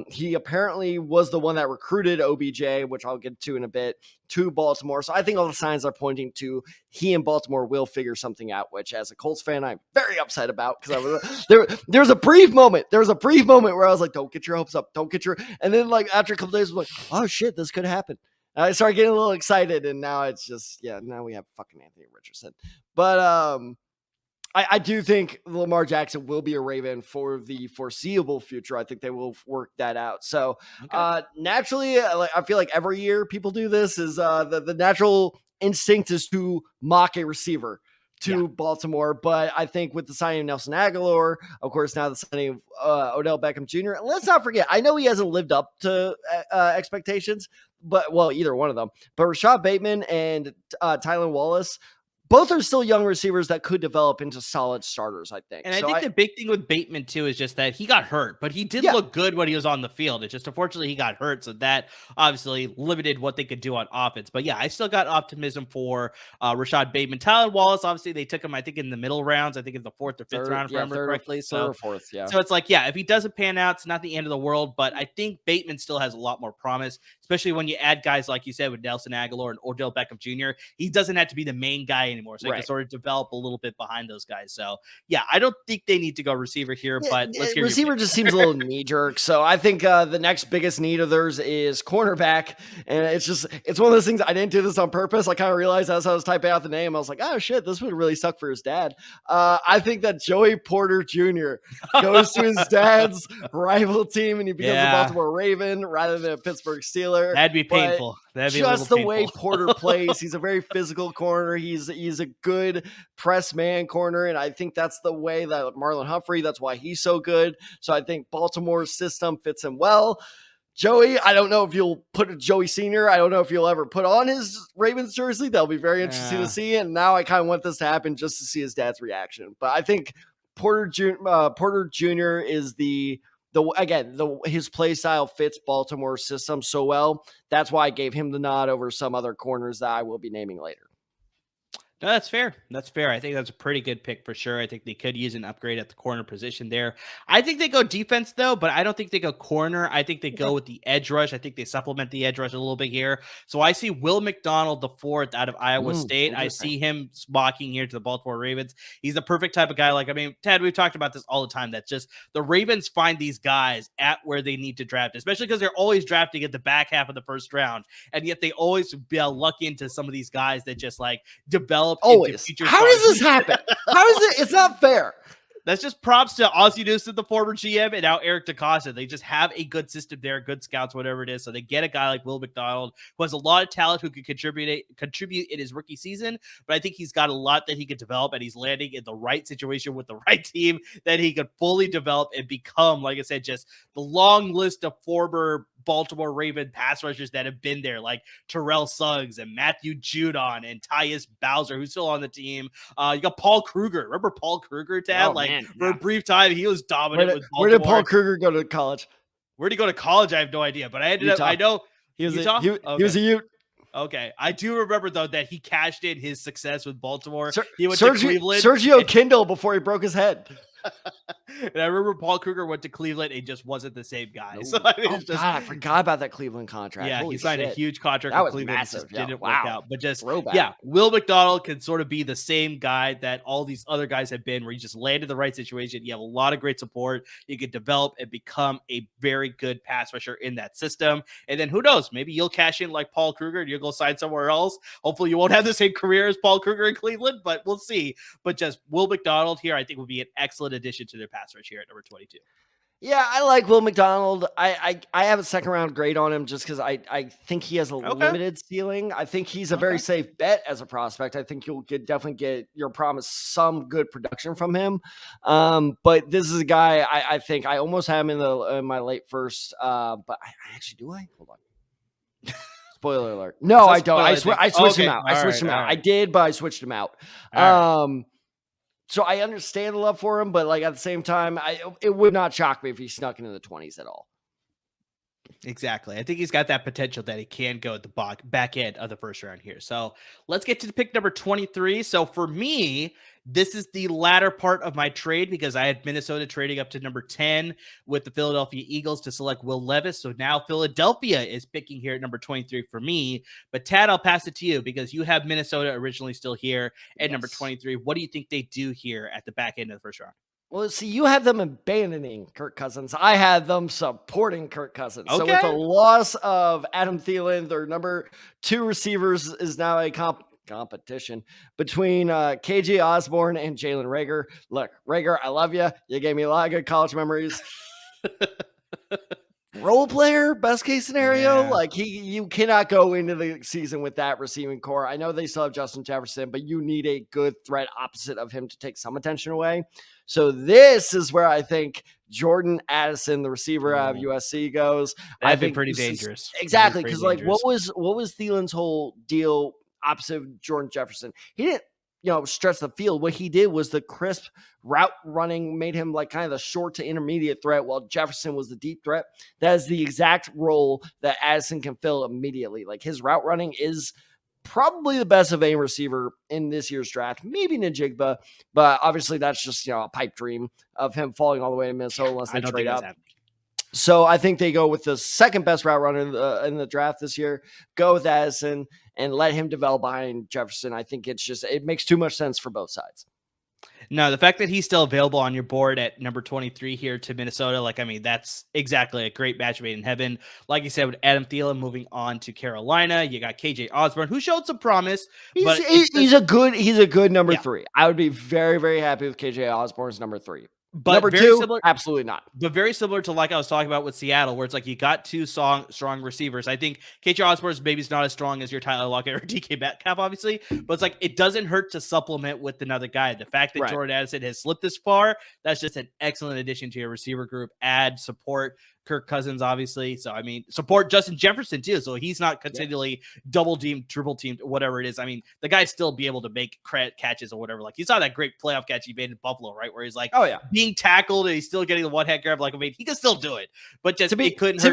He apparently was the one that recruited OBJ, which I'll get to in a bit, to Baltimore. So I think all the signs are pointing to he and Baltimore will figure something out, which as a Colts fan, I'm very upset about because there was a brief moment. There was a brief moment where I was like, don't get your hopes up. And then like after a couple days, I was like, oh shit, this could happen. And I started getting a little excited, and now it's just, now we have fucking Anthony Richardson. But I do think Lamar Jackson will be a Raven for the foreseeable future. I think they will work that out. So naturally, I feel like every year people do this is the natural instinct is to mock a receiver to Baltimore. But I think with the signing of Nelson Aguilar, of course, now the signing of Odell Beckham Jr., and let's not forget, I know he hasn't lived up to expectations, but either one of them. But Rashad Bateman and Tylan Wallace, both are still young receivers that could develop into solid starters, I think. And I think the big thing with Bateman, too, is just that he got hurt, but he did look good when he was on the field. It's just, unfortunately, he got hurt, so that obviously limited what they could do on offense. But yeah, I still got optimism for Rashad Bateman. Tylan Wallace, obviously, they took him, I think, in the middle rounds. I think in the 4th or 5th round, if I remember correctly. Third or 4th, yeah. So it's like, if he doesn't pan out, it's not the end of the world. But I think Bateman still has a lot more promise, especially when you add guys, like you said, with Nelson Aguilar and Odell Beckham Jr. He doesn't have to be the main guy anymore, so he can sort of develop a little bit behind those guys. So yeah, I don't think they need to go receiver here, but let's hear receiver just seems a little knee jerk. So I think the next biggest need of theirs is cornerback. And it's one of those things. I didn't do this on purpose. I kind of realized as I was typing out the name, I was like, oh shit, this would really suck for his dad. I think that Joey Porter Jr. goes to his dad's rival team and he becomes a Baltimore Raven rather than a Pittsburgh Steeler. That'd be painful. That'd be just the way Porter plays. He's a very physical corner. He's a good press man corner, and I think that's the way that Marlon Humphrey, that's why he's so good. So I think Baltimore's system fits him well. Joey, I don't know if you'll put a Joey Sr. I don't know if you'll ever put on his Ravens jersey. That'll be very interesting to see. And now I kind of want this to happen just to see his dad's reaction. But I think Porter Jr. is his play style fits Baltimore's system so well. That's why I gave him the nod over some other corners that I will be naming later. No, that's fair. That's fair. I think that's a pretty good pick for sure. I think they could use an upgrade at the corner position there. I think they go defense, though, but I don't think they go corner. I think they go with the edge rush. I think they supplement the edge rush a little bit here. So I see Will McDonald, the 4th out of Iowa State. I see him walking here to the Baltimore Ravens. He's the perfect type of guy. Like, I mean, Ted, we've talked about this all the time. That's just the Ravens find these guys at where they need to draft, especially because they're always drafting at the back half of the first round. And yet they always be lucky into some of these guys that just like develop. Always. How does this happen? How is it? It's not fair. that's just props to Ozzie Newsome, the former GM, and now Eric DeCosta. They just have a good system there, good scouts, whatever it is. So they get a guy like Will McDonald, who has a lot of talent, who could contribute in his rookie season. But I think he's got a lot that he could develop, and he's landing in the right situation with the right team that he could fully develop and become, like I said, just the long list of former Baltimore Raven pass rushers that have been there, like Terrell Suggs and Matthew Judon and Tyus Bowser, who's still on the team. You got Paul Kruger. Remember Paul Kruger, Tad? For a brief time, he was dominant with Baltimore. Where did Paul Kruger go to college? Where did he go to college? I have no idea, but I know he was a Ute. Okay. I do remember, though, that he cashed in his success with Baltimore. He went to Cleveland. Sergio Kindle before he broke his head. And I remember Paul Kruger went to Cleveland and just wasn't the same guy. No. So God, I forgot about that Cleveland contract. Yeah, Holy he signed shit. a huge contract that with was Cleveland. Massive. Just didn't work out. But just throwback. Will McDonald can sort of be the same guy that all these other guys have been, where you just landed the right situation. You have a lot of great support. You could develop and become a very good pass rusher in that system. And then who knows? Maybe you'll cash in like Paul Kruger and you'll go sign somewhere else. Hopefully you won't have the same career as Paul Kruger in Cleveland, but we'll see. But just Will McDonald here, I think, would be an excellent addition to their pass rush here at number 22. Yeah, I like Will McDonald. I have a second round grade on him just because I think he has a limited ceiling. I think he's a very safe bet as a prospect. I think you'll definitely get your promise some good production from him. But this is a guy I think I almost have him in my late first. But I actually do. Hold on. Spoiler alert. No, I don't. I switched him out. I switched him out. I did, but I switched him out. So I understand the love for him, but like at the same time, it would not shock me if he snuck into the 20s at all. Exactly. I think he's got that potential that he can go at the back end of the first round here. So let's get to the pick number 23. So for me, this is the latter part of my trade because I had Minnesota trading up to number 10 with the Philadelphia Eagles to select Will Levis. So now Philadelphia is picking here at number 23 for me. But Tad, I'll pass it to you because you have Minnesota originally still here at number 23. What do you think they do here at the back end of the first round? Well, see, you have them abandoning Kirk Cousins. I had them supporting Kirk Cousins. Okay. So with the loss of Adam Thielen, their number 2 receivers is now a competition between KJ Osborne and Jalen Reagor. Look, Reagor, I love you. You gave me a lot of good college memories. Role player, best case scenario. Yeah. Like you cannot go into the season with that receiving core. I know they still have Justin Jefferson, but you need a good threat opposite of him to take some attention away. So this is where I think Jordan Addison, the receiver out of USC, goes. That'd be pretty dangerous. Exactly, because like what was Thielen's whole deal opposite of Jordan Jefferson? He didn't stretch the field. What he did was the crisp route running made him like kind of the short to intermediate threat, while Jefferson was the deep threat. That is the exact role that Addison can fill immediately. Like his route running is probably the best of a receiver in this year's draft, maybe Njigba, but obviously that's just a pipe dream of him falling all the way to Minnesota unless they trade up. So I think they go with the second best route runner in the draft this year. Go with Addison and let him develop behind Jefferson. I think it makes too much sense for both sides. No, the fact that he's still available on your board at number 23 here to Minnesota, that's exactly a great match made in heaven. Like you said, with Adam Thielen moving on to Carolina, you got KJ Osborne, who showed some promise. He's a good number 3. I would be very, very happy with KJ Osborne's number 3. But number 2, absolutely not. But very similar to like I was talking about with Seattle, where it's like you got 2 strong receivers. I think KJ Osborne's maybe not as strong as your Tyler Lockett or DK Metcalf, obviously, but it's like it doesn't hurt to supplement with another guy. The fact that Jordan Addison has slipped this far, that's just an excellent addition to your receiver group. Add support Kirk Cousins, obviously. So, support Justin Jefferson, too. So he's not continually double teamed, triple teamed, whatever it is. The guy still be able to make catches or whatever. Like, you saw that great playoff catch he made in Buffalo, right? Where he's like, being tackled and he's still getting the one hand grab. Like, he can still do it. But just it couldn't hurt.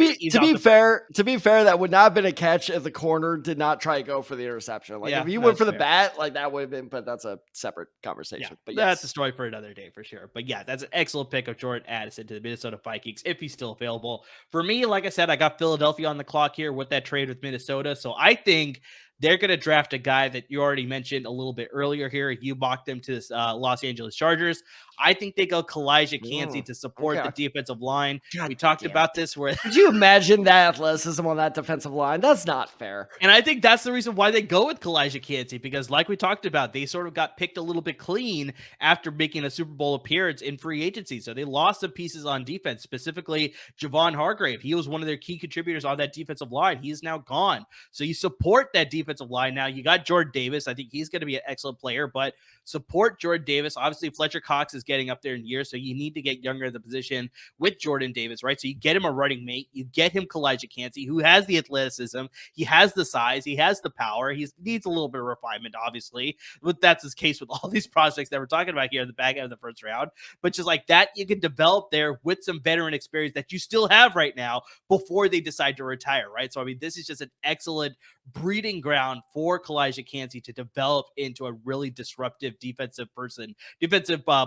To be fair, that would not have been a catch if the corner did not try to go for the interception. Like, if he went for the bat, like that would have been, but that's a separate conversation. Yeah, but that's a story for another day for sure. But yeah, that's an excellent pick of Jordan Addison to the Minnesota Vikings if he's still available. For me, like I said, I got Philadelphia on the clock here with that trade with Minnesota. So I think they're going to draft a guy that you already mentioned a little bit earlier here. You mocked them to Los Angeles Chargers. I think they go Kalijah Kancey to support the defensive line. God, we talked about this. Where could you imagine that athleticism on that defensive line? That's not fair. And I think that's the reason why they go with Kalijah Kancey, because like we talked about, they sort of got picked a little bit clean after making a Super Bowl appearance in free agency. So they lost some pieces on defense, specifically Javon Hargrave. He was one of their key contributors on that defensive line. He's now gone. So you support that defensive line now. You got Jordan Davis. I think he's going to be an excellent player, but support Jordan Davis. Obviously, Fletcher Cox is getting up there in years, so you need to get younger in the position with Jordan Davis, right? So you get him a running mate. You get him Kalijah Kancey, who has the athleticism. He has the size. He has the power. He needs a little bit of refinement, obviously. But that's his case with all these prospects that we're talking about here in the back end of the first round. But just like that, you can develop there with some veteran experience that you still have right now before they decide to retire, right? So, I mean, this is just an excellent breeding ground for Kalijah Kancey to develop into a really disruptive defensive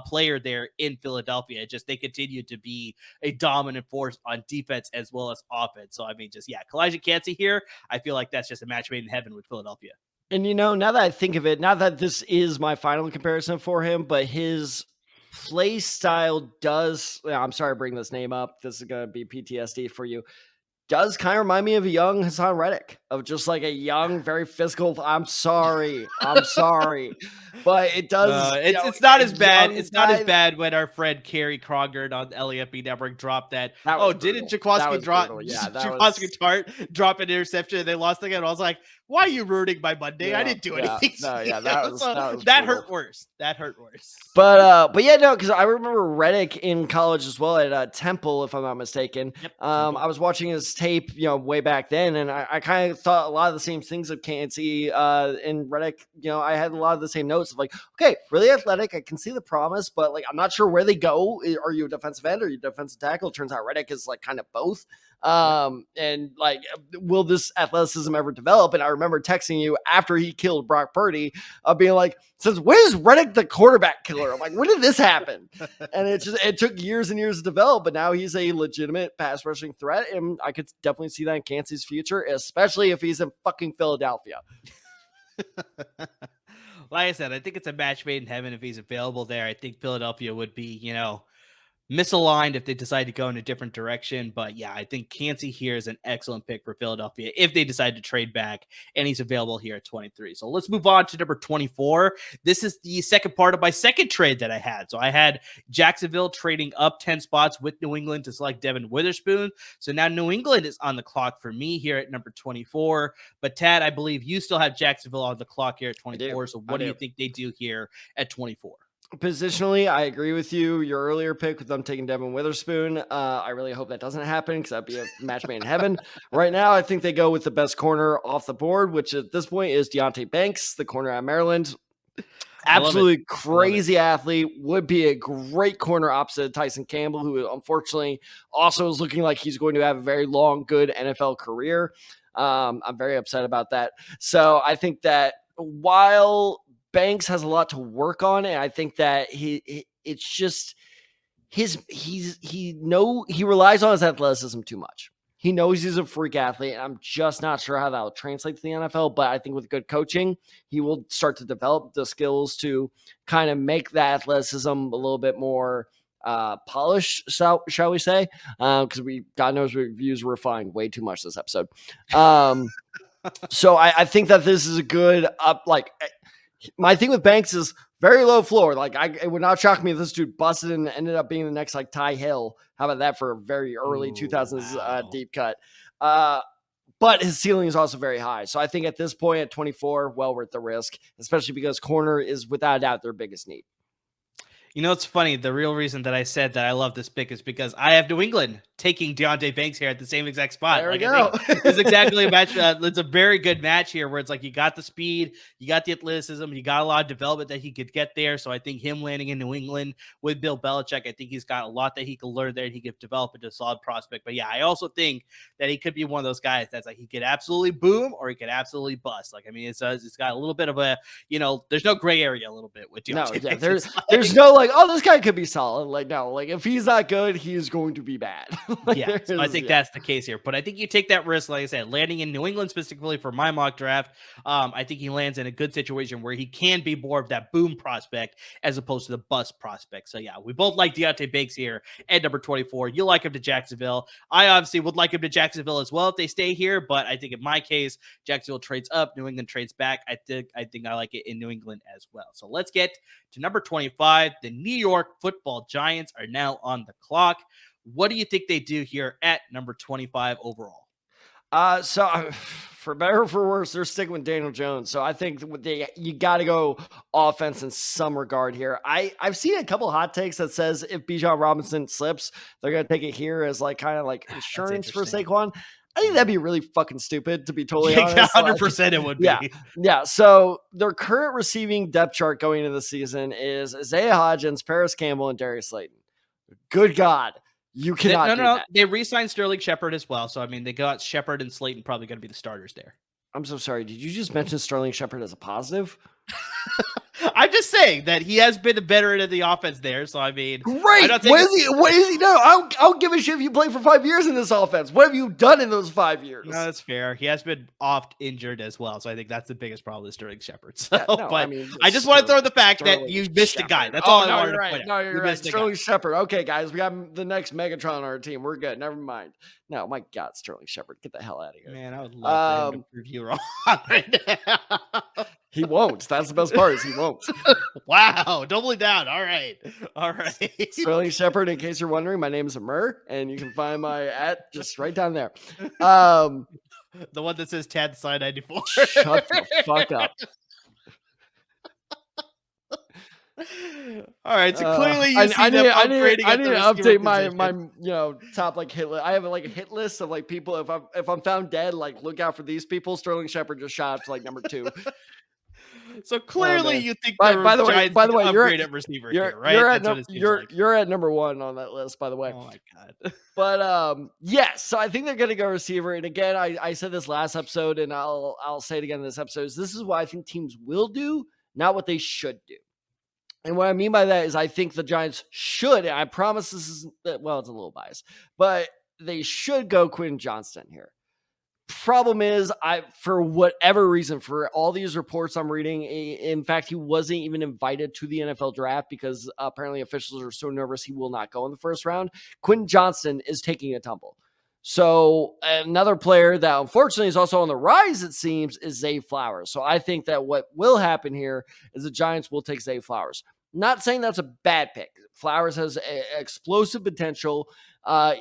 player there in Philadelphia. Just they continue to be a dominant force on defense as well as offense. So, I mean, just, yeah, Kalijah Kancey here, I feel like that's just a match made in heaven with Philadelphia. And, now that I think of it, not that this is my final comparison for him, but his play style does, I'm sorry to bring this name up. This is going to be PTSD for you. Does kind of remind me of a young Hassan Reddick, of just like a young, very physical. I'm sorry, but it does. It's not as bad. It's not as bad when our friend Kerry Krogert on the LAFB Network dropped that. Didn't Jaquaski Tart drop an interception and they lost again? I was like, why are you ruining my Monday? I didn't do anything. That hurt worse. But yeah, no, because I remember Reddick in college as well at Temple, if I'm not mistaken. Yep, I was watching his tape, way back then, and I kind of thought a lot of the same things of Kancey and Reddick. I had a lot of the same notes of like, okay, really athletic. I can see the promise, but like, I'm not sure where they go. Are you a defensive end or are you a defensive tackle? It turns out Reddick is like kind of both. And like, will this athleticism ever develop? And I remember texting you after he killed Brock Purdy, being like, since when is Reddick the quarterback killer? I'm like, when did this happen? And it took years and years to develop, but now he's a legitimate pass rushing threat. And I could definitely see that in Kancey's future, especially if he's in fucking Philadelphia. Like I said, I think it's a match made in heaven if he's available there. I think Philadelphia would be, misaligned if they decide to go in a different direction. But yeah, I think Kancey here is an excellent pick for Philadelphia if they decide to trade back, and he's available here at 23. So let's move on to number 24. This is the second part of my second trade that I had. So I had Jacksonville trading up 10 spots with New England to select Devin Witherspoon. So now New England is on the clock for me here at number 24. But Tad, I believe you still have Jacksonville on the clock here at 24. So what do you think they do here at 24? Positionally, I agree with you. Your earlier pick with them taking Devin Witherspoon. I really hope that doesn't happen because that'd be a match made in heaven. Right now, I think they go with the best corner off the board, which at this point is Deonte Banks, the corner out of Maryland. Absolutely crazy athlete, would be a great corner opposite Tyson Campbell, who unfortunately also is looking like he's going to have a very long, good NFL career. I'm very upset about that. So I think that while Banks has a lot to work on, and I think that he relies on his athleticism too much. He knows he's a freak athlete, and I'm just not sure how that will translate to the NFL. But I think with good coaching, he will start to develop the skills to kind of make that athleticism a little bit more polished, shall we say? Because God knows we've used refined way too much this episode. So I think that this is a good my thing with Banks is very low floor. Like it would not shock me if this dude busted and ended up being the next like Ty Hill. How about that for a very early 2000s deep cut? But his ceiling is also very high. So I think at this point at 24, well worth the risk, especially because corner is without a doubt their biggest need. It's funny. The real reason that I said that I love this pick is because I have New England taking Deonte Banks here at the same exact spot. There we go. It's exactly a match. It's a very good match here where it's like you got the speed, you got the athleticism, you got a lot of development that he could get there. So I think him landing in New England with Bill Belichick, I think he's got a lot that he could learn there and he could develop into a solid prospect. But yeah, I also think that he could be one of those guys that's like he could absolutely boom or he could absolutely bust. Like, I mean, it's got a little bit of a, there's no gray area a little bit with Deonte Banks. There's no like, oh, this guy could be solid. Like, no, like if he's not good, he is going to be bad. Yeah, so I think that's the case here. But I think you take that risk, like I said, landing in New England specifically for my mock draft. I think he lands in a good situation where he can be more of that boom prospect as opposed to the bust prospect. So yeah, we both like Deontay Banks here at number 24. You like him to Jacksonville. I obviously would like him to Jacksonville as well if they stay here. But I think in my case, Jacksonville trades up, New England trades back. I think I like it in New England as well. So let's get to number 25. The New York Football Giants are now on the clock. What do you think they do here at number 25 overall? So for better or for worse, they're sticking with Daniel Jones. So I think you got to go offense in some regard here. I've seen a couple hot takes that says if Bijan Robinson slips, they're going to take it here as like kind of like insurance for Saquon. I think that'd be really fucking stupid, to be totally honest. 100% it would be. Yeah. So their current receiving depth chart going into the season is Isaiah Hodgins, Paris Campbell, and Darius Slayton. Good God. You cannot do that. They re-signed Sterling Shepard as well. So, I mean, they got Shepard and Slayton probably going to be the starters there. I'm so sorry. Did you just mention Sterling Shepard as a positive? I'm just saying that he has been a veteran of the offense there. So, I mean, great. What is he? No, I don't give a shit if you play for 5 years in this offense. What have you done in those 5 years? No, that's fair. He has been oft injured as well. So I think that's the biggest problem with Sterling Shepard. So, I just want to throw the fact that you missed a guy. That's all I wanted to point out. No, you're right. Sterling Shepard. Okay, guys, we got the next Megatron on our team. We're good. Never mind. No, my God, Sterling Shepard, get the hell out of here. Man, I would love him to prove you wrong right now. He won't. That's the best part is he won't. Wow. Doubly down. All right. Sterling Shepard, in case you're wondering, my name is Amir, and you can find my @ just right down there. The one that says Tad Side 94. Shut the fuck up. All right, so clearly you I need to update my top like hit list. I have like a hit list of like people. If I'm found dead, like look out for these people. Sterling Shepard just shot up to like number 2. So clearly you think by the way, you're at receiver here, right? You're at number 1 on that list, by the way. Oh my God. But yes, so I think they're gonna go receiver. And again, I said this last episode, and I'll say it again in this episode. This is what I think teams will do, not what they should do. And what I mean by that is I think the Giants should, and I promise this is, well, it's a little biased, but they should go Quentin Johnston here. Problem is, for whatever reason, for all these reports I'm reading, in fact, he wasn't even invited to the NFL draft because apparently officials are so nervous he will not go in the first round. Quentin Johnston is taking a tumble. So another player that unfortunately is also on the rise, it seems, is Zay Flowers. So I think that what will happen here is the Giants will take Zay Flowers. Not saying that's a bad pick. Flowers has explosive potential.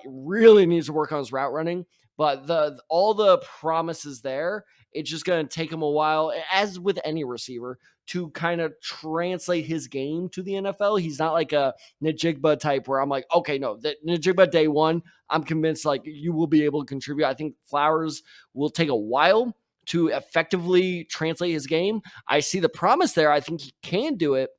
Really needs to work on his route running, but all the promises there. It's just going to take him a while, as with any receiver, to kind of translate his game to the NFL. He's not like a Najigba type where I'm like, okay, no, that Najigba day one, I'm convinced like you will be able to contribute. I think Flowers will take a while to effectively translate his game. I see the promise there. I think he can do it.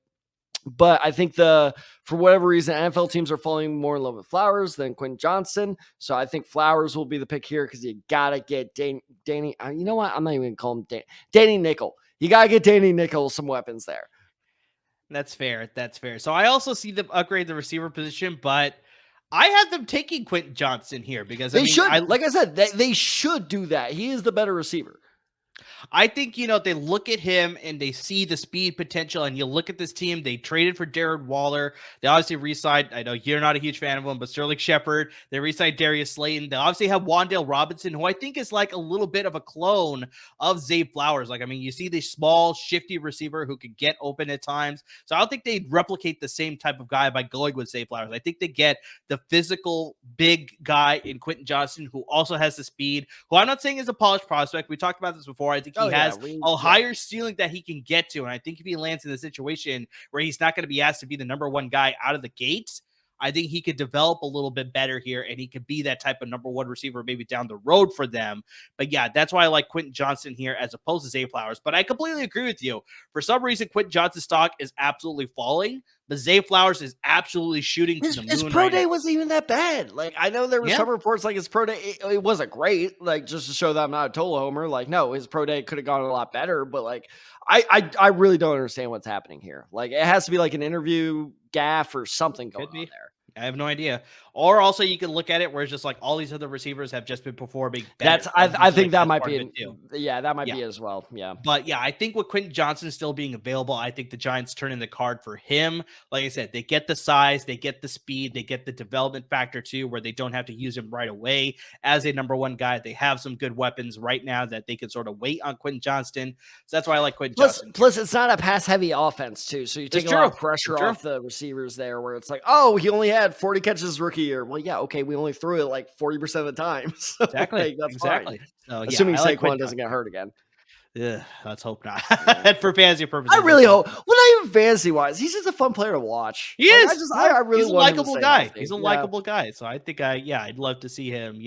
But I think for whatever reason, NFL teams are falling more in love with Flowers than Quentin Johnston. So I think Flowers will be the pick here because you got to get Danny. You know what? I'm not even going to call him Danny Nickel. You got to get Danny Nickel some weapons there. That's fair. So I also see them upgrade the receiver position, but I have them taking Quentin Johnston here because they should. Like I said, they should do that. He is the better receiver. I think, they look at him and they see the speed potential, and you look at this team, they traded for Darren Waller. They obviously re-signed, I know you're not a huge fan of him, but Sterling Shepard. They re-signed Darius Slayton. They obviously have Wan'Dale Robinson, who I think is like a little bit of a clone of Zay Flowers. Like, I mean, you see the small, shifty receiver who could get open at times. So I don't think they'd replicate the same type of guy by going with Zay Flowers. I think they get the physical, big guy in Quentin Johnston, who also has the speed, who I'm not saying is a polished prospect. We talked about this before. I think he has a higher ceiling that he can get to. And I think if he lands in a situation where he's not going to be asked to be the number one guy out of the gates, I think he could develop a little bit better here, and he could be that type of number one receiver maybe down the road for them. But yeah, that's why I like Quentin Johnston here as opposed to Zay Flowers. But I completely agree with you. For some reason, Quentin Johnston's stock is absolutely falling. But Zay Flowers is absolutely shooting to the moon. His pro day wasn't even that bad. Like, I know there were some reports like his pro day, it wasn't great. Like, just to show that I'm not a total homer. Like, no, his pro day could have gone a lot better. But like, I really don't understand what's happening here. Like, it has to be like an interview gaff or something going on there. I have no idea. Or also you can look at it where it's just like all these other receivers have just been performing better. I think that might be that might be as well. Yeah. But yeah, I think with Quentin Johnston still being available, I think the Giants turn in the card for him. Like I said, they get the size, they get the speed, they get the development factor too, where they don't have to use him right away as a number one guy. They have some good weapons right now that they can sort of wait on Quentin Johnston. So that's why I like Quentin Johnston. Plus, it's not a pass heavy offense too. So you take a lot of pressure off the receivers there where it's like, oh, he only had 40 catches rookie year. Well, yeah, okay, we only threw it like 40% of the time. So, exactly. That's exactly. So, assuming Saquon doesn't get hurt again. Yeah, let's hope not. For fantasy purposes, I really hope. Well, not even fantasy wise. He's just a fun player to watch. He is. I really he's a likable guy. He's a likable guy. So I think I'd love to see him,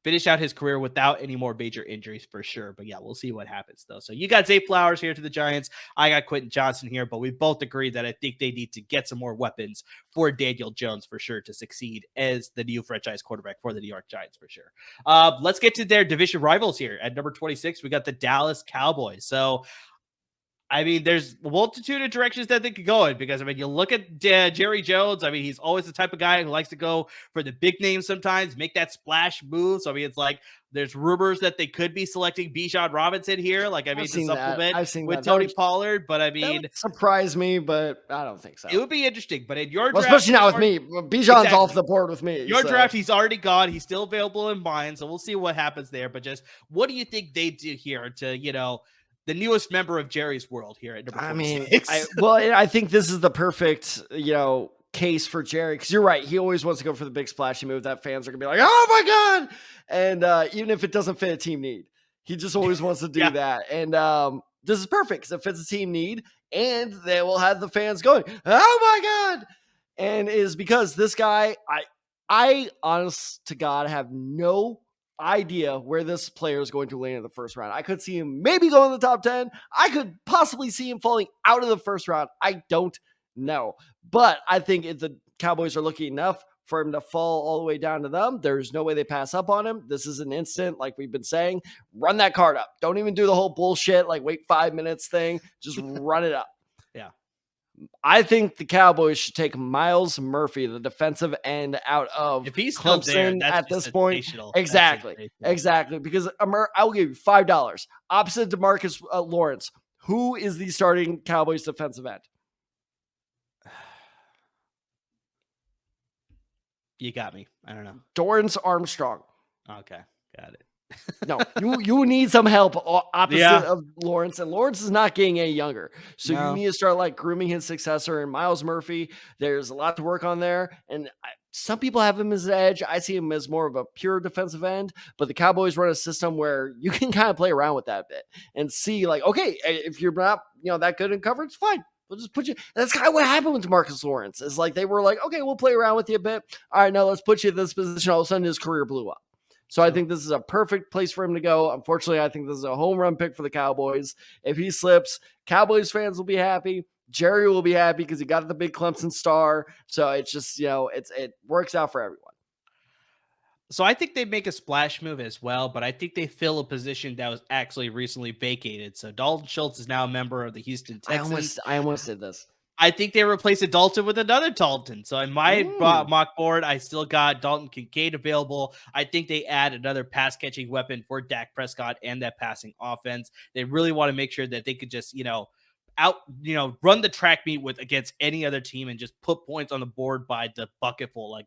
finish out his career without any more major injuries for sure. But yeah, we'll see what happens though. So you got Zay Flowers here to the Giants. I got Quentin Johnston here, but we both agree that I think they need to get some more weapons for Daniel Jones for sure to succeed as the new franchise quarterback for the New York Giants for sure. Let's get to their division rivals here. At number 26, we got the Dallas Cowboys. So I mean, there's a multitude of directions that they could go in because, I mean, you look at Jerry Jones. I mean, he's always the type of guy who likes to go for the big names sometimes, make that splash move. So, I mean, it's like there's rumors that they could be selecting Bijan Robinson here. Like, I mean, to supplement with Tony Pollard. But, I mean, surprise me, but I don't think so. It would be interesting. But in your draft, especially not with me. Bijan's off the board with me. Your draft, he's already gone. He's still available in mine. So, we'll see what happens there. But just what do you think they do here to, the newest member of Jerry's world here at number 26. I think this is the perfect, case for Jerry. Because you're right. He always wants to go for the big splashy move that fans are going to be like, oh my God. And even if it doesn't fit a team need, he just always wants to do that. And this is perfect because it fits a team need and they will have the fans going, oh my God. And it is because this guy, I honest to God have no idea where this player is going to land in the first round. I could see him maybe go in the top 10. I could possibly see him falling out of the first round. I don't know. But I think if the Cowboys are lucky enough for him to fall all the way down to them, there's no way they pass up on him. This is an instant, like we've been saying, run that card up. Don't even do the whole bullshit, like wait 5 minutes thing. Just run it up. Yeah. I think the Cowboys should take Myles Murphy, the defensive end, out of Clemson at this point. Exactly. Because I will give you $5 opposite DeMarcus Lawrence. Who is the starting Cowboys defensive end? You got me. I don't know. Dorrance Armstrong. Okay, got it. No, you need some help opposite of Lawrence, and Lawrence is not getting any younger. So you need to start like grooming his successor. And Myles Murphy, there's a lot to work on there. And some people have him as an edge. I see him as more of a pure defensive end, but the Cowboys run a system where you can kind of play around with that a bit and see like, okay, if you're not, that good in coverage, fine. We'll just put you. That's kind of what happened with Marcus Lawrence. Is like they were like, okay, we'll play around with you a bit. All right, now let's put you in this position. All of a sudden, his career blew up. So I think this is a perfect place for him to go. Unfortunately, I think this is a home run pick for the Cowboys. If he slips, Cowboys fans will be happy. Jerry will be happy because he got the big Clemson star. So it's just, it works out for everyone. So I think they make a splash move as well, but I think they fill a position that was actually recently vacated. So Dalton Schultz is now a member of the Houston Texans. I almost did this. I think they replaced Dalton with another Dalton. So in my mock board, I still got Dalton Kincaid available. I think they add another pass catching weapon for Dak Prescott and that passing offense. They really want to make sure that they could just, run the track meet against any other team and just put points on the board by the bucketful.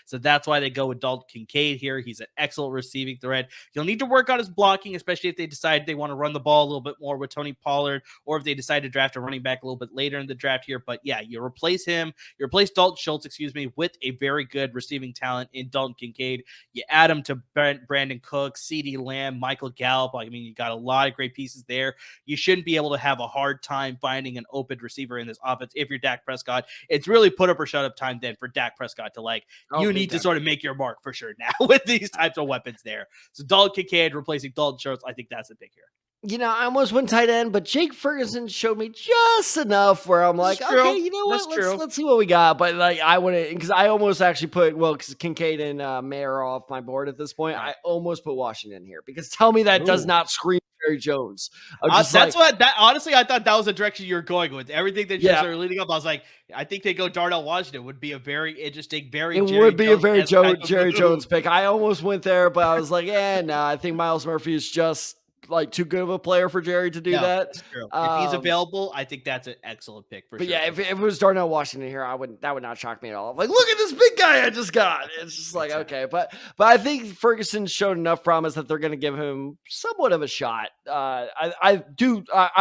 So that's why they go with Dalton Kincaid here. He's an excellent receiving threat. He'll need to work on his blocking, especially if they decide they want to run the ball a little bit more with Tony Pollard, or if they decide to draft a running back a little bit later in the draft here. But yeah, you replace Dalton Schultz, with a very good receiving talent in Dalton Kincaid. You add him to Brandon Cooks, CeeDee Lamb, Michael Gallup. You got a lot of great pieces there. You shouldn't be able to have a hard time finding an open receiver in this offense if you're Dak Prescott. It's really put up or shut up time then for Dak Prescott to you need to sort of make your mark for sure now with these types of weapons there. So Dalton Kincaid replacing Dalton Schultz, I think that's the pick here. I almost went tight end, but Jake Ferguson showed me just enough where I'm like, okay, you know what? Let's see what we got. But like, I wouldn't, because I almost actually put, because Kincaid and Mayer are off my board at this point. Right. I almost put Washington here because tell me that does not scream Jerry Jones. Honestly, I thought that was the direction you were going with. Everything that you started leading up, I was like, I think they go Darnell Washington would be a very interesting, very Jerry Jones pick. I almost went there, but I was like, I think Miles Murphy is just like too good of a player for Jerry to do that. That's true. If he's available, I think that's an excellent pick for sure. But yeah, if it was Darnell Washington here, that would not shock me at all. I'm like, look at this big guy I just got. It's just like, okay. But I think Ferguson showed enough promise that they're going to give him somewhat of a shot. I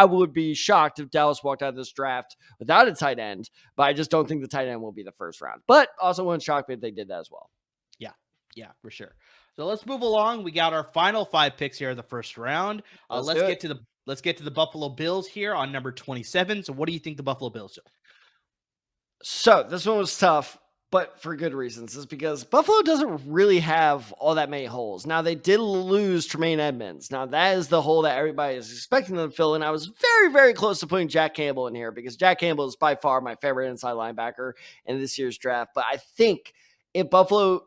would be shocked if Dallas walked out of this draft without a tight end, but I just don't think the tight end will be the first round. But also wouldn't shock me if they did that as well. Yeah, for sure. So let's move along. We got our final 5 picks here in the first round. Let's get to the Buffalo Bills here on number 27. So what do you think the Buffalo Bills do? So this one was tough, but for good reasons. Is because Buffalo doesn't really have all that many holes. Now they did lose Tremaine Edmonds. Now that is the hole that everybody is expecting them to fill in. I was very, very close to putting Jack Campbell in here because Jack Campbell is by far my favorite inside linebacker in this year's draft. But I think if Buffalo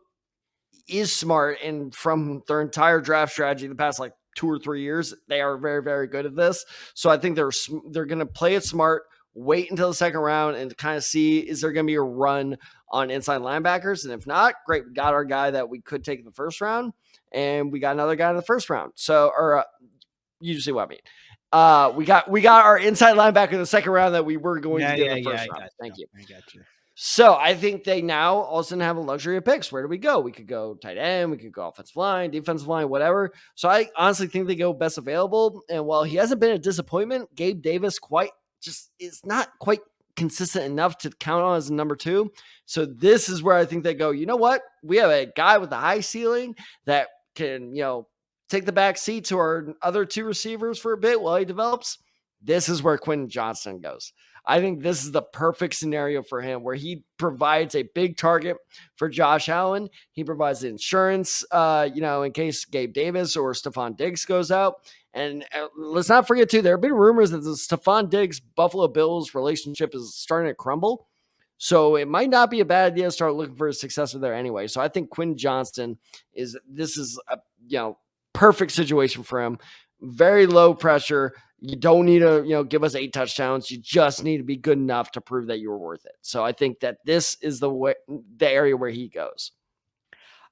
is smart, and from their entire draft strategy the past like 2 or 3 years, they are very, very good at this. So I think they're going to play it smart, wait until the second round and kind of see, is there going to be a run on inside linebackers? And if not, great, we got our guy that we could take in the first round, and we got another guy in the first round. So, you see what I mean. We got our inside linebacker in the second round that we were going to get in the first round. Thank you. I got you. So I think they now also have a luxury of picks. Where do we go? We could go tight end, we could go offensive line, defensive line, whatever. So I honestly think they go best available. And while he hasn't been a disappointment, Gabe Davis is not quite consistent enough to count on as a number 2. So this is where I think they go, you know what? We have a guy with a high ceiling that can, take the back seat to our other 2 receivers for a bit while he develops. This is where Quentin Johnston goes. I think this is the perfect scenario for him where he provides a big target for Josh Allen. He provides the insurance, in case Gabe Davis or Stephon Diggs goes out. And let's not forget, too, there have been rumors that the Stephon Diggs-Buffalo Bills relationship is starting to crumble. So it might not be a bad idea to start looking for a successor there anyway. So I think Quentin Johnston is a perfect situation for him. Very low pressure. You don't need to, give us 8 touchdowns. You just need to be good enough to prove that you were worth it. So I think that this is the area where he goes.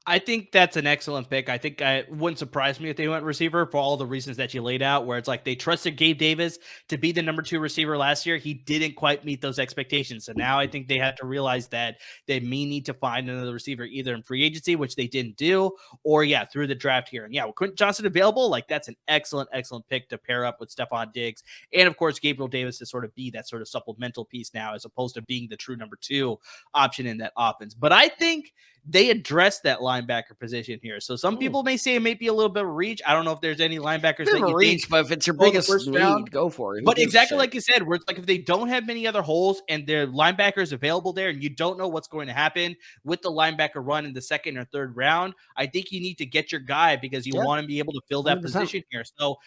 I think that's an excellent pick. I think it wouldn't surprise me if they went receiver for all the reasons that you laid out, where it's like they trusted Gabe Davis to be the number 2 receiver last year. He didn't quite meet those expectations. So now I think they have to realize that they may need to find another receiver either in free agency, which they didn't do, or through the draft here. And with Quentin Johnston available, like that's an excellent, excellent pick to pair up with Stephon Diggs. And of course, Gabriel Davis to sort of be that sort of supplemental piece now, as opposed to being the true number 2 option in that offense. But I think they address that linebacker position here. So some people may say it may be a little bit of reach. I don't know if there's any linebackers that you think, but if it's your biggest need, go for it. But exactly like you said, where it's like if they don't have many other holes and their linebackers available there and you don't know what's going to happen with the linebacker run in the second or third round, I think you need to get your guy because you want to be able to fill that 100%. Position here. So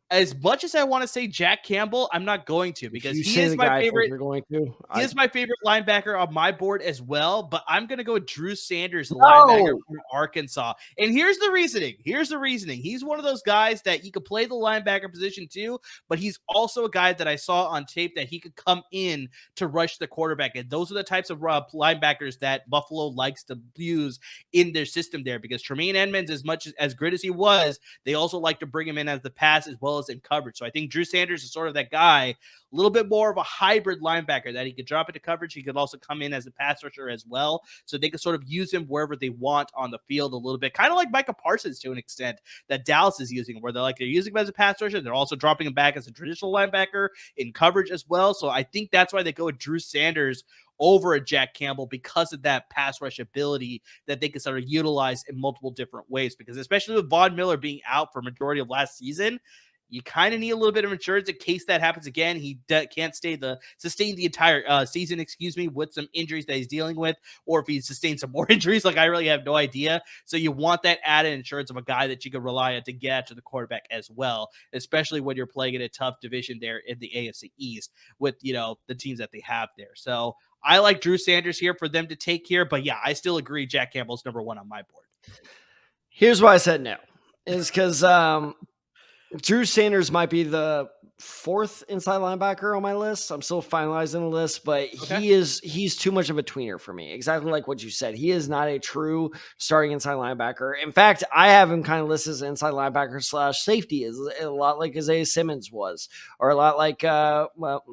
as much as I want to say Jack Campbell, I'm not going to because he is my favorite. He is my favorite linebacker on my board as well, but I'm going to go with Drew Sanders, linebacker from Arkansas. And here's the reasoning. He's one of those guys that he could play the linebacker position too, but he's also a guy that I saw on tape that he could come in to rush the quarterback. And those are the types of linebackers that Buffalo likes to use in their system there, because Tremaine Edmonds, as good as he was, they also like to bring him in as the pass as well as in coverage. So I think Drew Sanders is sort of that guy, a little bit more of a hybrid linebacker that he could drop into coverage. He could also come in as a pass rusher as well. So they could sort of use him wherever they want on the field a little bit, kind of like Micah Parsons to an extent that Dallas is using, where they're using him as a pass rusher. They're also dropping him back as a traditional linebacker in coverage as well. So I think that's why they go with Drew Sanders over a Jack Campbell, because of that pass rush ability that they can sort of utilize in multiple different ways. Because especially with Von Miller being out for majority of last season, you kind of need a little bit of insurance in case that happens again. He can't sustain the entire season, with some injuries that he's dealing with, or if he sustains some more injuries. Like, I really have no idea. So you want that added insurance of a guy that you can rely on to get after the quarterback as well, especially when you're playing in a tough division there in the AFC East with, the teams that they have there. So I like Drew Sanders here for them to take here. But yeah, I still agree Jack Campbell's number one on my board. Here's why I said no. Is because Drew Sanders might be the fourth inside linebacker on my list. I'm still finalizing the list, but he's too much of a tweener for me. Exactly like what you said. He is not a true starting inside linebacker. In fact, I have him kind of listed as inside linebacker / safety, is a lot like Isaiah Simmons was, or a lot like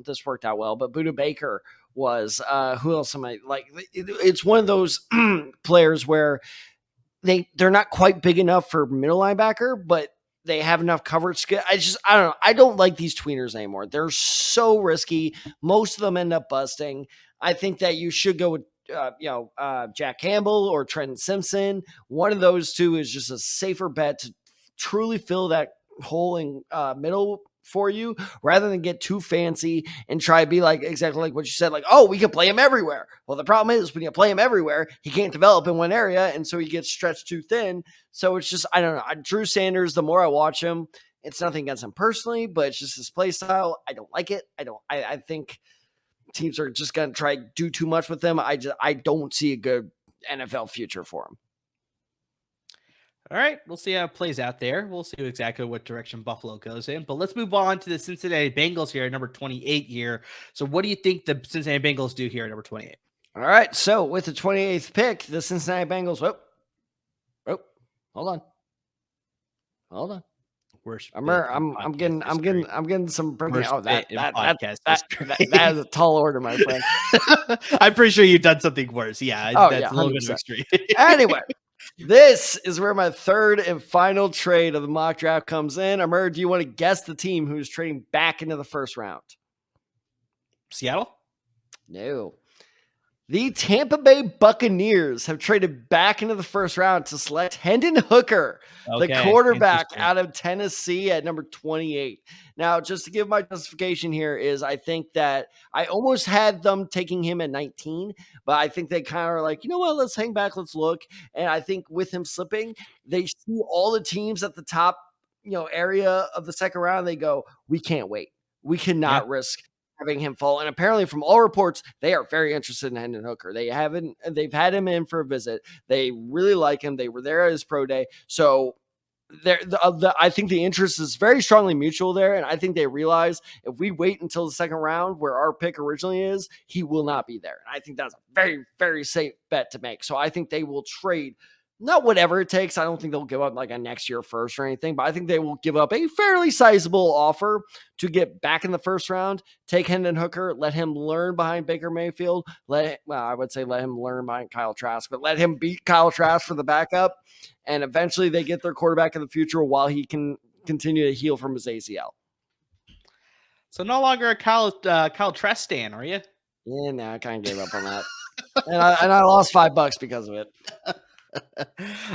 this worked out well, but Budda Baker was. Who else am I like? It's one of those players where they're not quite big enough for middle linebacker, but they have enough coverage skill. I don't know. I don't like these tweeners anymore. They're so risky. Most of them end up busting. I think that you should go with, Jack Campbell or Trenton Simpson. One of those two is just a safer bet to truly fill that hole in middle for you, rather than get too fancy and try to be like exactly like what you said, like, oh, we can play him everywhere. Well, the problem is when you play him everywhere, he can't develop in one area, and so he gets stretched too thin. So it's just, I don't know. Drew Sanders, the more I watch him, it's nothing against him personally, but it's just his play style. I don't like it. I think teams are just going to try to do too much with him. I don't see a good NFL future for him. All right, we'll see how it plays out there. We'll see exactly what direction Buffalo goes in. But let's move on to the Cincinnati Bengals here at number 28 here. So what do you think the Cincinnati Bengals do here at number 28? All right, so with the 28th pick, the Cincinnati Bengals, hold on. I'm getting some breaking. Oh, that is a tall order, my friend. I'm pretty sure you've done something worse. Yeah, that's a little bit of extreme. Anyway, this is where my third and final trade of the mock draft comes in. Amir, do you want to guess the team who's trading back into the first round? Seattle? No. The Tampa Bay Buccaneers have traded back into the first round to select Hendon Hooker, the quarterback out of Tennessee at number 28. Now, just to give my justification here is I think that I almost had them taking him at 19, but I think they kind of are like, you know what, let's hang back, let's look. And I think with him slipping, they see all the teams at the top, area of the second round. They go, we can't wait. We cannot risk having him fall. And apparently from all reports, they are very interested in Hendon Hooker. They've had him in for a visit. They really like him. They were there at his pro day. So I think the interest is very strongly mutual there. And I think they realize if we wait until the second round where our pick originally is, he will not be there. And I think that's a very, very safe bet to make. So I think they will trade not whatever it takes. I don't think they'll give up like a next year first or anything, but I think they will give up a fairly sizable offer to get back in the first round, take Hendon Hooker, let him learn behind Baker Mayfield. I would say let him learn behind Kyle Trask, but let him beat Kyle Trask for the backup. And eventually they get their quarterback in the future while he can continue to heal from his ACL. So no longer a Kyle Trask stan, are you? Yeah, no, I kind of gave up on that. and I lost $5 because of it.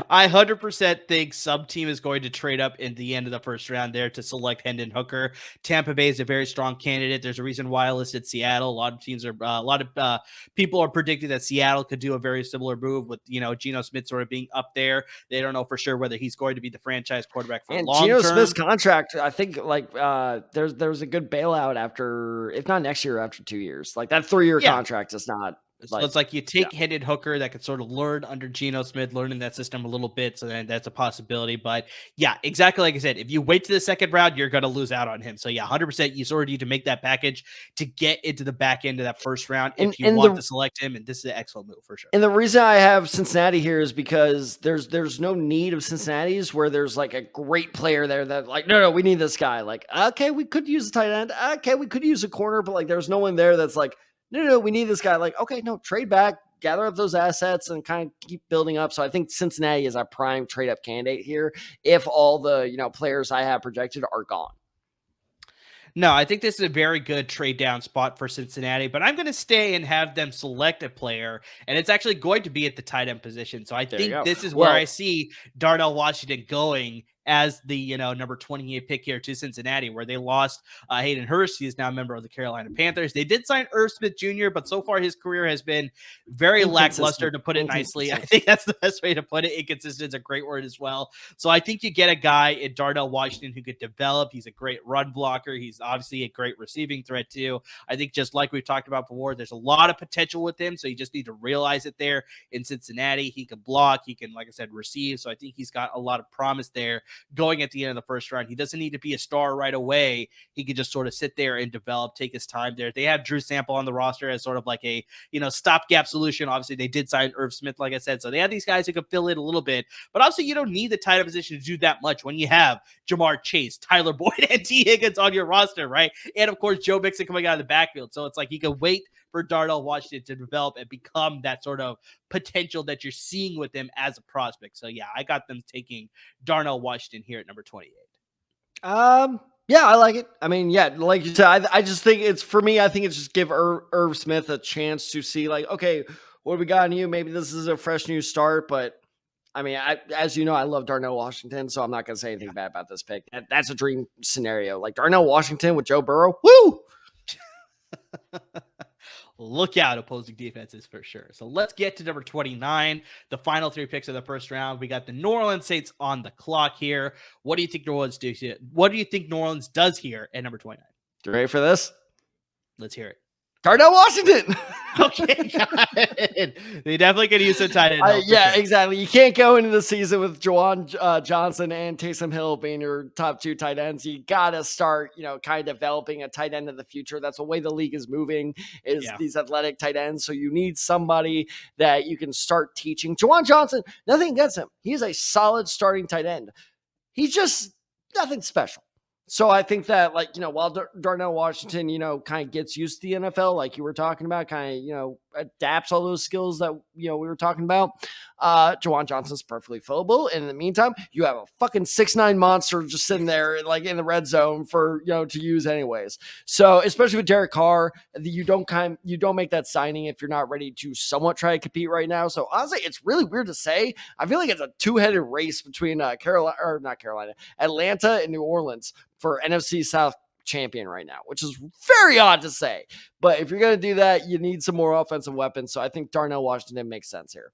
I 100% think some team is going to trade up in the end of the first round there to select Hendon Hooker. Tampa Bay is a very strong candidate. There's a reason why I listed Seattle. A lot of people are predicting that Seattle could do a very similar move with, Geno Smith sort of being up there. They don't know for sure whether he's going to be the franchise quarterback for long term. Geno Smith's contract, I think there's a good bailout after, if not next year, after 2 years. Like that 3-year contract is not. So it's like you take Hendon Hooker that could sort of learn under Geno Smith, learning that system a little bit. So then that's a possibility. But yeah, exactly like I said, if you wait to the second round, you're going to lose out on him. So yeah, 100%, you sort of need to make that package to get into the back end of that first round if you want to select him. And this is an excellent move for sure. And the reason I have Cincinnati here is because there's no need of Cincinnati's where there's like a great player there that like, no, we need this guy. Like, okay, we could use a tight end. Okay, we could use a corner, but like there's no one there that's like, no, we need this guy. Like, okay, no, trade back, gather up those assets and kind of keep building up. So I think Cincinnati is a prime trade up candidate here if all the, players I have projected are gone. No, I think this is a very good trade down spot for Cincinnati, but I'm going to stay and have them select a player, and it's actually going to be at the tight end position. So I think this is where I see Darnell Washington going as the, number 28 pick here to Cincinnati, where they lost Hayden Hurst. He is now a member of the Carolina Panthers. They did sign Irv Smith Jr., but so far his career has been very lackluster, to put it nicely. I think that's the best way to put it. Inconsistent is a great word as well. So I think you get a guy in Darnell Washington who could develop. He's a great run blocker. He's obviously a great receiving threat too. I think just like we've talked about before, there's a lot of potential with him. So you just need to realize it there in Cincinnati. He can block. He can, like I said, receive. So I think he's got a lot of promise there going at the end of the first round. He doesn't need to be a star right away. He could just sort of sit there and develop, take his time there. They have Drew Sample on the roster as sort of like a, stopgap solution. Obviously, they did sign Irv Smith, like I said. So they have these guys who can fill in a little bit. But obviously, you don't need the tight end position to do that much when you have Jamar Chase, Tyler Boyd, and T. Higgins on your roster, right? And of course, Joe Mixon coming out of the backfield. So it's like you can wait for Darnell Washington to develop and become that sort of potential that you're seeing with him as a prospect. So yeah, I got them taking Darnell Washington here at number 28. Yeah, I like it. I mean, yeah, like you said, I just think it's, for me, I think it's just give Irv Smith a chance to see, like, okay, what do we got in you? Maybe this is a fresh new start, but I mean, as you know, I love Darnell Washington, so I'm not going to say anything bad about this pick. That's a dream scenario. Like Darnell Washington with Joe Burrow. Woo! Look out, opposing defenses for sure. So let's get to number 29, the final three picks of the first round. We got the New Orleans Saints on the clock here. What do you think New Orleans do here? What do you think New Orleans does here at number 29? You ready for this? Let's hear it. Darnell Washington. Okay, got it. They definitely could use some tight end. Yeah, sure. Exactly. You can't go into the season with Jordan Johnson and Taysom Hill being your top two tight ends. You got to start, kind of developing a tight end of the future. That's the way the league is moving, is these athletic tight ends. So you need somebody that you can start teaching. Jordan Johnson, nothing against him. He's a solid starting tight end. He's just nothing special. So I think that, like, while Darnell Washington, kind of gets used to the NFL, like you were talking about, kind of, adapts all those skills that, we were talking about, Juwan Johnson's perfectly fillable. And in the meantime, you have a fucking 6'9" monster just sitting there, like, in the red zone for, to use anyways. So especially with Derek Carr, you don't make that signing if you're not ready to somewhat try to compete right now. So honestly, it's really weird to say. I feel like it's a two-headed race between Atlanta and New Orleans for NFC South champion right now, which is very odd to say. But if you're going to do that, you need some more offensive weapons. So I think Darnell Washington makes sense here.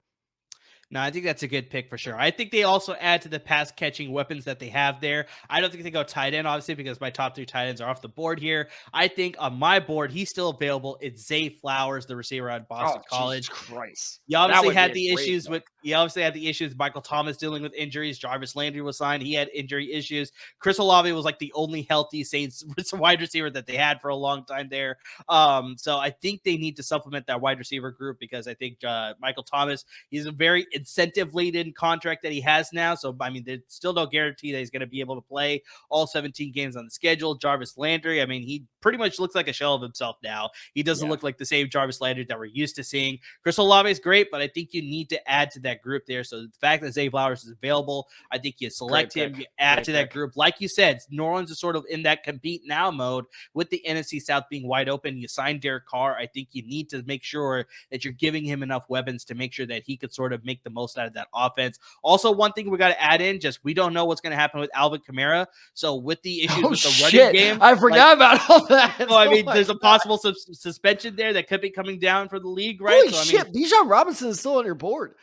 No, I think that's a good pick for sure. I think they also add to the pass catching weapons that they have there. I don't think they go tight end, obviously, because my top three tight ends are off the board here. I think on my board, he's still available. It's Zay Flowers, the receiver at Boston College. Jesus Christ. You obviously had the issues with Michael Thomas dealing with injuries. Jarvis Landry was signed. He had injury issues. Chris Olave was like the only healthy Saints wide receiver that they had for a long time there. So I think they need to supplement that wide receiver group, because I think Michael Thomas, he's a very incentive-laden contract that he has now. So, I mean, there's still no guarantee that he's going to be able to play all 17 games on the schedule. Jarvis Landry, I mean, he pretty much looks like a shell of himself now. He doesn't look like the same Jarvis Landry that we're used to seeing. Chris Olave is great, but I think you need to add to that group there. So the fact that Zay Flowers is available, I think you select him, you add to that group. Like you said, New Orleans is sort of in that compete now mode with the NFC South being wide open. You signed Derek Carr. I think you need to make sure that you're giving him enough weapons to make sure that he could sort of make the most out of that offense. Also, one thing we got to add in, just we don't know what's going to happen with Alvin Kamara. So with the issues with the running game, I forgot about all that. So, I mean, there's a possible suspension there that could be coming down for the league, right? Holy shit, Bijan Robinson is still on your board.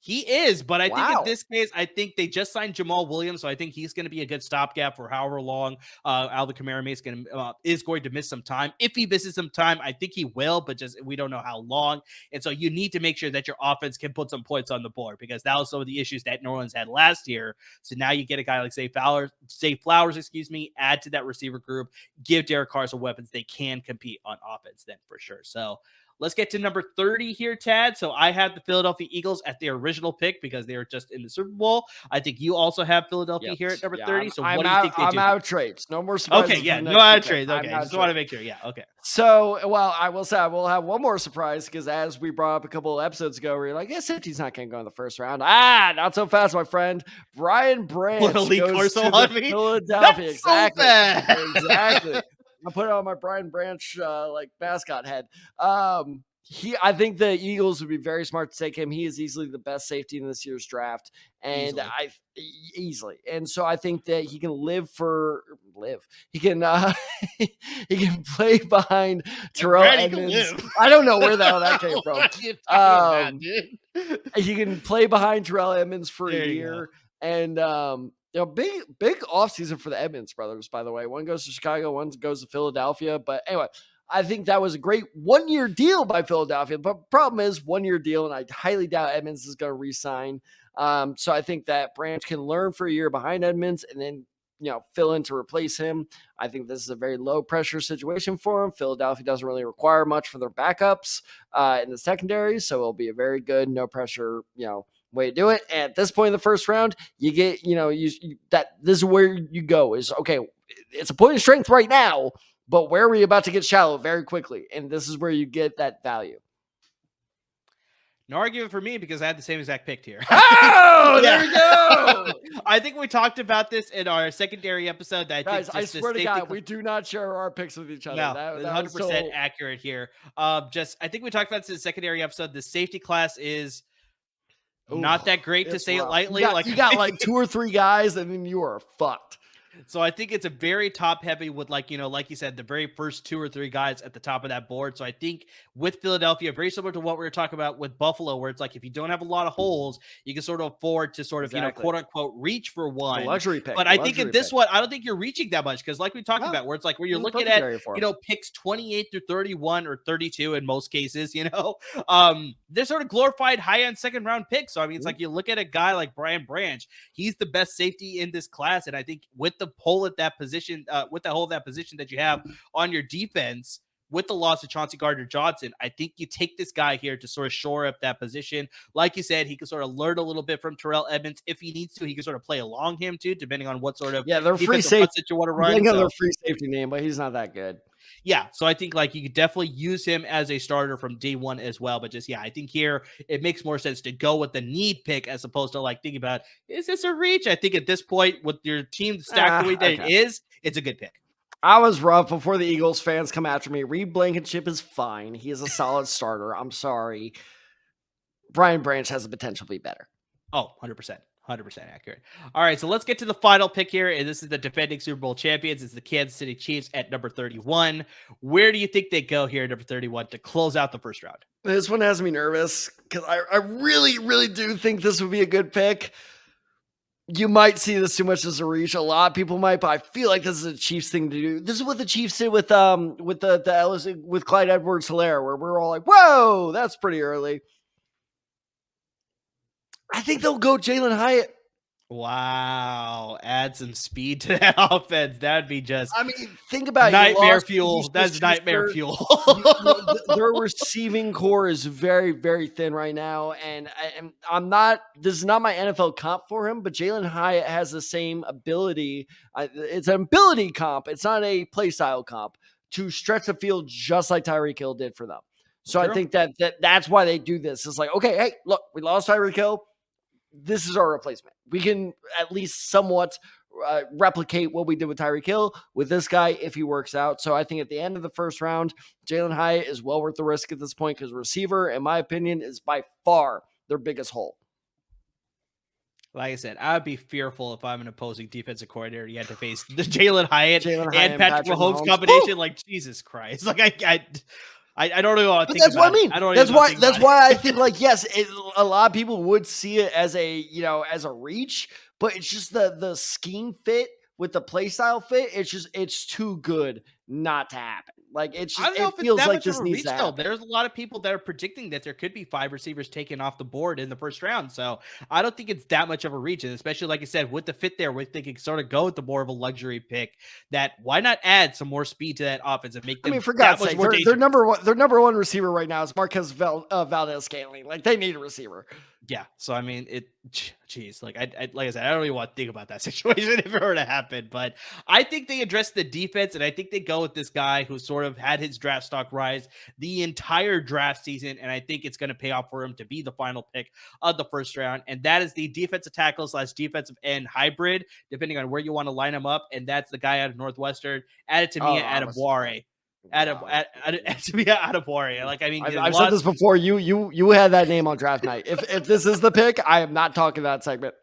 He is, but I think in this case, I think they just signed Jamal Williams, so I think he's going to be a good stopgap for however long Alvin Kamara is going to miss some time. If he misses some time, I think he will, but just we don't know how long. And so you need to make sure that your offense can put some points on the board, because that was some of the issues that New Orleans had last year. So now you get a guy like Zay Flowers, add to that receiver group, give Derek Carr some weapons. They can compete on offense then for sure. So let's get to number 30 here, Tad. So I have the Philadelphia Eagles at their original pick because they were just in the Super Bowl. I think you also have Philadelphia here at number 30. So what do you think they do? I'm out of trades. No more surprises. Okay, yeah, no out of trades. Okay, I just want to make sure. Yeah, okay. So, well, I will say I will have one more surprise, because as we brought up a couple of episodes ago, we were like, safety's not going to go in the first round. Not so fast, my friend. Brian Branch goes to the Philadelphia. Exactly. Exactly. I put it on my Brian Branch mascot head. I think the Eagles would be very smart to take him. He is easily the best safety in this year's draft, and easily. And so I think that he can live. He can he can play behind Terrell Edmonds. I don't know where that came from. He can play behind Terrell Edmonds for a year, and big offseason for the Edmonds brothers. By the way, one goes to Chicago, one goes to Philadelphia. But anyway, I think that was a great 1-year deal by Philadelphia. But problem is 1-year deal, and I highly doubt Edmonds is going to re-sign. So I think that Branch can learn for a year behind Edmonds and then fill in to replace him. I think this is a very low pressure situation for him. Philadelphia doesn't really require much for their backups in the secondary, so it'll be a very good no pressure way to do it. And at this point in the first round, you get that this is where you go is okay. It's a point of strength right now. But where are we about to get shallow very quickly? And this is where you get that value. No argument for me because I had the same exact pick here. Oh, there we go. I think we talked about this in our secondary episode. Guys, I swear to God, we do not share our picks with each other. No, that 100% accurate here. I think we talked about this in the secondary episode. The safety class is not that great, to say it lightly. You got like 2 or 3 guys, and then you are fucked. So I think it's a very top heavy with like you said, the very first 2 or 3 guys at the top of that board. So I think with Philadelphia, very similar to what we were talking about with Buffalo, where it's like, if you don't have a lot of holes, you can sort of afford to sort of, quote unquote, reach for one. A luxury pick. But I think in this one, I don't think you're reaching that much. Cause like we talked about, where it's like, where you're looking at, picks 28 through 31 or 32 in most cases, they're sort of glorified high end second round picks. So I mean, it's like you look at a guy like Brian Branch, he's the best safety in this class. And I think with the hole at that position, that you have on your defense, with the loss of Chauncey Gardner-Johnson, I think you take this guy here to sort of shore up that position. Like you said, he can sort of learn a little bit from Terrell Edmonds if he needs to. He can sort of play along him too, depending on what sort of they're free safety that you want to run. They're free safety name, but he's not that good. Yeah, so I think like you could definitely use him as a starter from day one as well. But just I think here it makes more sense to go with the need pick as opposed to like thinking about, is this a reach? I think at this point with your team stacked the way that it is, it's a good pick. I was rough before the Eagles fans come after me. Reed Blankenship is fine. He is a solid starter. I'm sorry. Brian Branch has the potential to be better. Oh, 100%. 100% accurate. All right, so let's get to the final pick here. And this is the defending Super Bowl champions. It's the Kansas City Chiefs at number 31. Where do you think they go here at number 31 to close out the first round? This one has me nervous because I really, really do think this would be a good pick. You might see this too much as a reach. A lot of people might, but I feel like this is a Chiefs thing to do. This is what the Chiefs did with with Clyde Edwards-Helaire, where we're all like, "Whoa, that's pretty early." I think they'll go Jalen Hyatt. Wow, add some speed to that offense. That'd be just, think about nightmare fuel. That's nightmare fuel. Their receiving core is very, very thin right now. And this is not my NFL comp for him, but Jalen Hyatt has the same ability. It's an ability comp. It's not a play style comp to stretch the field just like Tyreek Hill did for them. So I think that's why they do this. It's like, okay, hey, look, we lost Tyreek Hill. This is our replacement. We can at least somewhat replicate what we did with Tyreek Hill with this guy if he works out. So I think at the end of the first round, Jalen Hyatt is well worth the risk at this point because receiver, in my opinion, is by far their biggest hole. Like I said, I would be fearful if I'm an opposing defensive coordinator. You had to face the Jalen Hyatt and Patrick Mahomes combination. Like, Jesus Christ. Like, I don't know. That's what I mean. That's why I think like, yes, a lot of people would see it as as a reach, but it's just the scheme fit with the play style fit. It's too good not to happen. Like it feels like this needs to happen. There's a lot of people that are predicting that there could be 5 receivers taken off the board in the first round. So I don't think it's that much of a reach. And especially like I said, with the fit there, we're thinking sort of go with the more of a luxury pick. That why not add some more speed to that offense and make them for God's sake, their number one receiver right now is Marquez Valdez-Scantling. Like they need a receiver. Yeah. So I mean, like I said, I don't even want to think about that situation if it were to happen. But I think they address the defense, and I think they go with this guy who sort of had his draft stock rise the entire draft season, and I think it's going to pay off for him to be the final pick of the first round. And that is the defensive tackle / defensive end hybrid, depending on where you want to line him up. And that's the guy out of Northwestern, Adetomiwa Adebawore. Adebawore. Like, I mean, I've said this before. You had that name on draft night. If this is the pick, I am not talking that segment.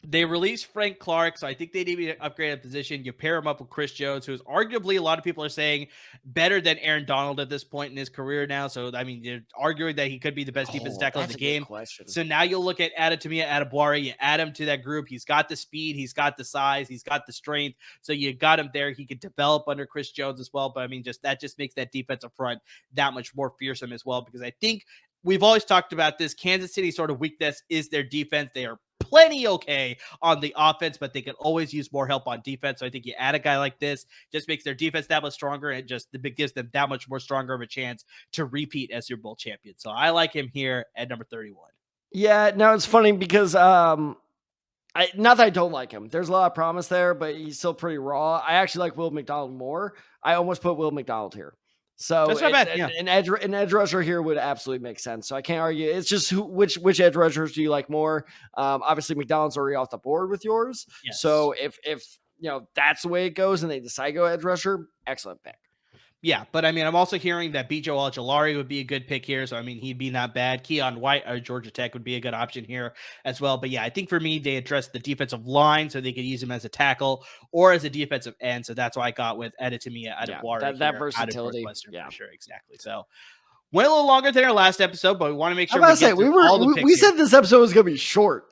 They released Frank Clark, so I think they need to upgrade a position. You pair him up with Chris Jones, who is arguably, a lot of people are saying, better than Aaron Donald at this point in his career now. So, I mean, you're arguing that he could be the best defense tackle in the game. So now you'll look at Adetomiwa Adebawore. You add him to that group. He's got the speed. He's got the size. He's got the strength. So you got him there. He could develop under Chris Jones as well. But, I mean, that just makes that defensive front that much more fearsome as well, because I think we've always talked about this. Kansas City's sort of weakness is their defense. They are plenty okay on the offense, but they could always use more help on defense. So I think you add a guy like this, just makes their defense that much stronger, and just gives them that much more stronger of a chance to repeat as Super Bowl champion. So I like him here at number 31. Yeah, now it's funny because not that I don't like him. There's a lot of promise there, but he's still pretty raw. I actually like Will McDonald more. I almost put Will McDonald here. So that's not bad. Yeah. An edge rusher here would absolutely make sense. So I can't argue. It's just which edge rushers do you like more? Obviously McDonald's already off the board with yours. Yes. So if that's the way it goes and they decide to go edge rusher, excellent pick. Yeah, but I mean, I'm also hearing that Bijo Ojulari would be a good pick here. So, I mean, he'd be not bad. Keon White or Georgia Tech would be a good option here as well. But yeah, I think for me, they addressed the defensive line so they could use him as a tackle or as a defensive end. So that's why I got with Adetomiwa Adebawore. That versatility. Yeah, for sure. Exactly. So went a little longer than our last episode, but we want to make sure we said this episode was going to be short.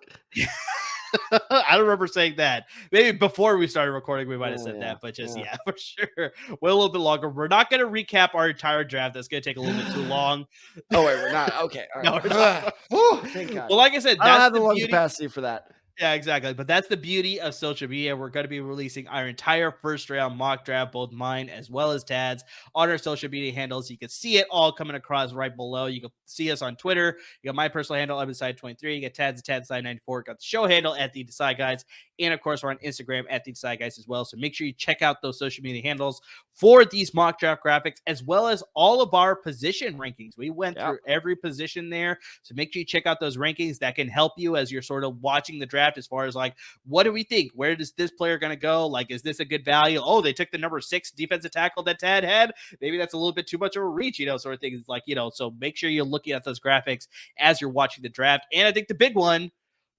I don't remember saying that. Maybe before we started recording, we might have said that, but for sure. Wait a little bit longer. We're not going to recap our entire draft. That's going to take a little bit too long. Oh, wait, we're not. Okay. All right. No, thank God. Well, like I said, I don't have the lung capacity for that. Yeah, exactly. But that's the beauty of social media. We're going to be releasing our entire first round mock draft, both mine as well as Tad's, on our social media handles. You can see it all coming across right below. You can see us on Twitter. You got my personal handle, Evanside23. You got Tad's Tadside94. Got the show handle at The Decide Guys. And of course, we're on Instagram at The Decide Guys as well. So make sure you check out those social media handles for these mock draft graphics, as well as all of our position rankings. We went through every position there. So make sure you check out those rankings. That can help you as you're sort of watching the draft, as far as like, what do we think? Where is this player going to go? Like, is this a good value? Oh, they took the number 6 defensive tackle that Tad had. Maybe that's a little bit too much of a reach, sort of thing. It's like, so make sure you're looking at those graphics as you're watching the draft. And I think the big one,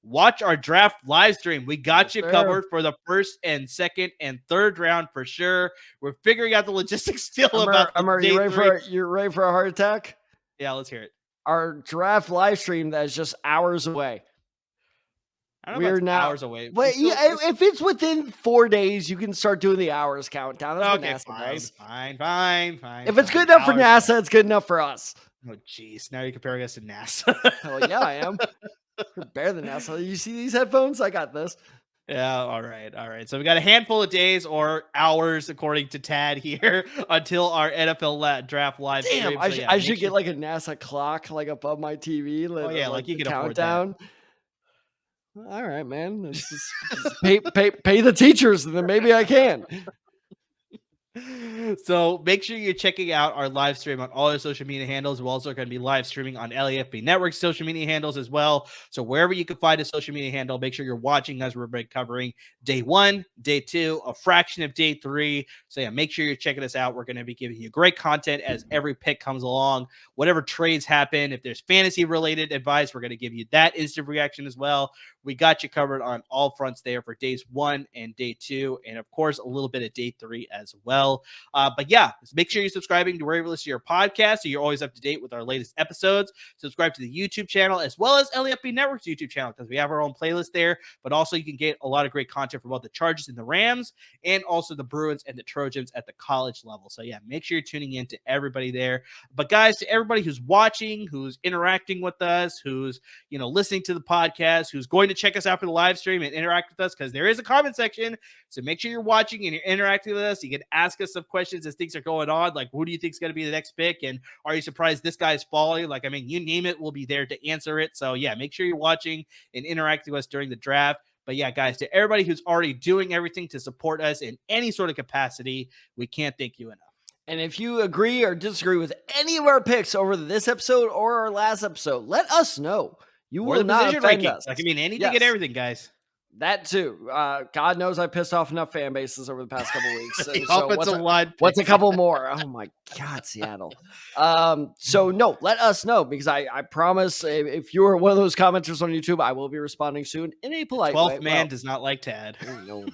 watch our draft live stream. We got you covered for the first and second and third round for sure. We're figuring out the logistics still about you ready for a heart attack? Yeah, let's hear it. Our draft live stream that is just hours away. We're now hours away. Wait, if it's within 4 days, you can start doing the hours countdown. That's what NASA does. Fine. If it's good enough for NASA, it's good enough for us. Oh, jeez. Now you're comparing us to NASA. Hell yeah, I am. We're better than NASA. You see these headphones? I got this. Yeah, all right. So we got a handful of days or hours, according to Tad here, until our NFL draft live stream. I should get like a NASA clock like above my TV. Like you can countdown. All right, man. Just pay the teachers, and then maybe I can. So make sure you're checking out our live stream on all our social media handles. We're also going to be live streaming on LAFB Network's social media handles as well. So wherever you can find a social media handle, make sure you're watching us. We're covering day 1, day 2, a fraction of day 3. So yeah, make sure you're checking us out. We're going to be giving you great content as every pick comes along. Whatever trades happen, if there's fantasy related advice, we're going to give you that instant reaction as well. We got you covered on all fronts there for days 1 and day 2, and of course a little bit of day 3 as well. But yeah, make sure you're subscribing to wherever you listen to your podcast, so you're always up to date with our latest episodes. Subscribe to the YouTube channel as well as LAFB Network's YouTube channel, because we have our own playlist there. But also you can get a lot of great content from both the Chargers and the Rams, and also the Bruins and the Trojans at the college level. So yeah, make sure you're tuning in to everybody there. But guys, to everybody who's watching, who's interacting with us, who's listening to the podcast, who's going to check us out for the live stream and interact with us, because there is a comment section. So make sure you're watching and you're interacting with us. You can ask us some questions as things are going on, like who do you think is going to be the next pick, and are you surprised this guy's falling? Like, I mean, you name it, we'll be there to answer it. So yeah, make sure you're watching and interacting with us during the draft. But yeah, guys, to everybody who's already doing everything to support us in any sort of capacity, we can't thank you enough. And if you agree or disagree with any of our picks over this episode or our last episode, let us know. You will not offend us. Like, I mean, anything and everything, guys. That too. God knows I pissed off enough fan bases over the past couple weeks. So what's a couple more? Oh my God, Seattle. So no, let us know, because I promise if you're one of those commenters on YouTube, I will be responding soon in a polite way. 12th man does not like Tad. No,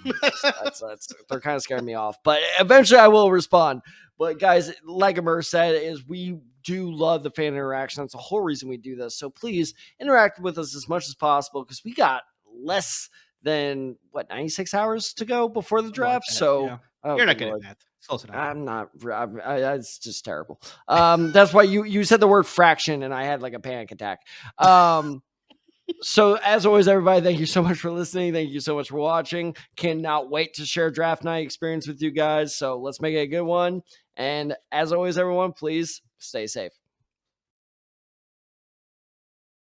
that's they're kind of scaring me off, but eventually I will respond. But guys, like Amir said, is we do love the fan interaction. That's the whole reason we do this. So please interact with us as much as possible, because we got less than 96 hours to go before the draft. So you're not good at math. I'm not. It's just terrible. That's why you said the word fraction, and I had like a panic attack. So as always, everybody, thank you so much for listening. Thank you so much for watching. Cannot wait to share draft night experience with you guys. So let's make it a good one. And as always, everyone, please stay safe.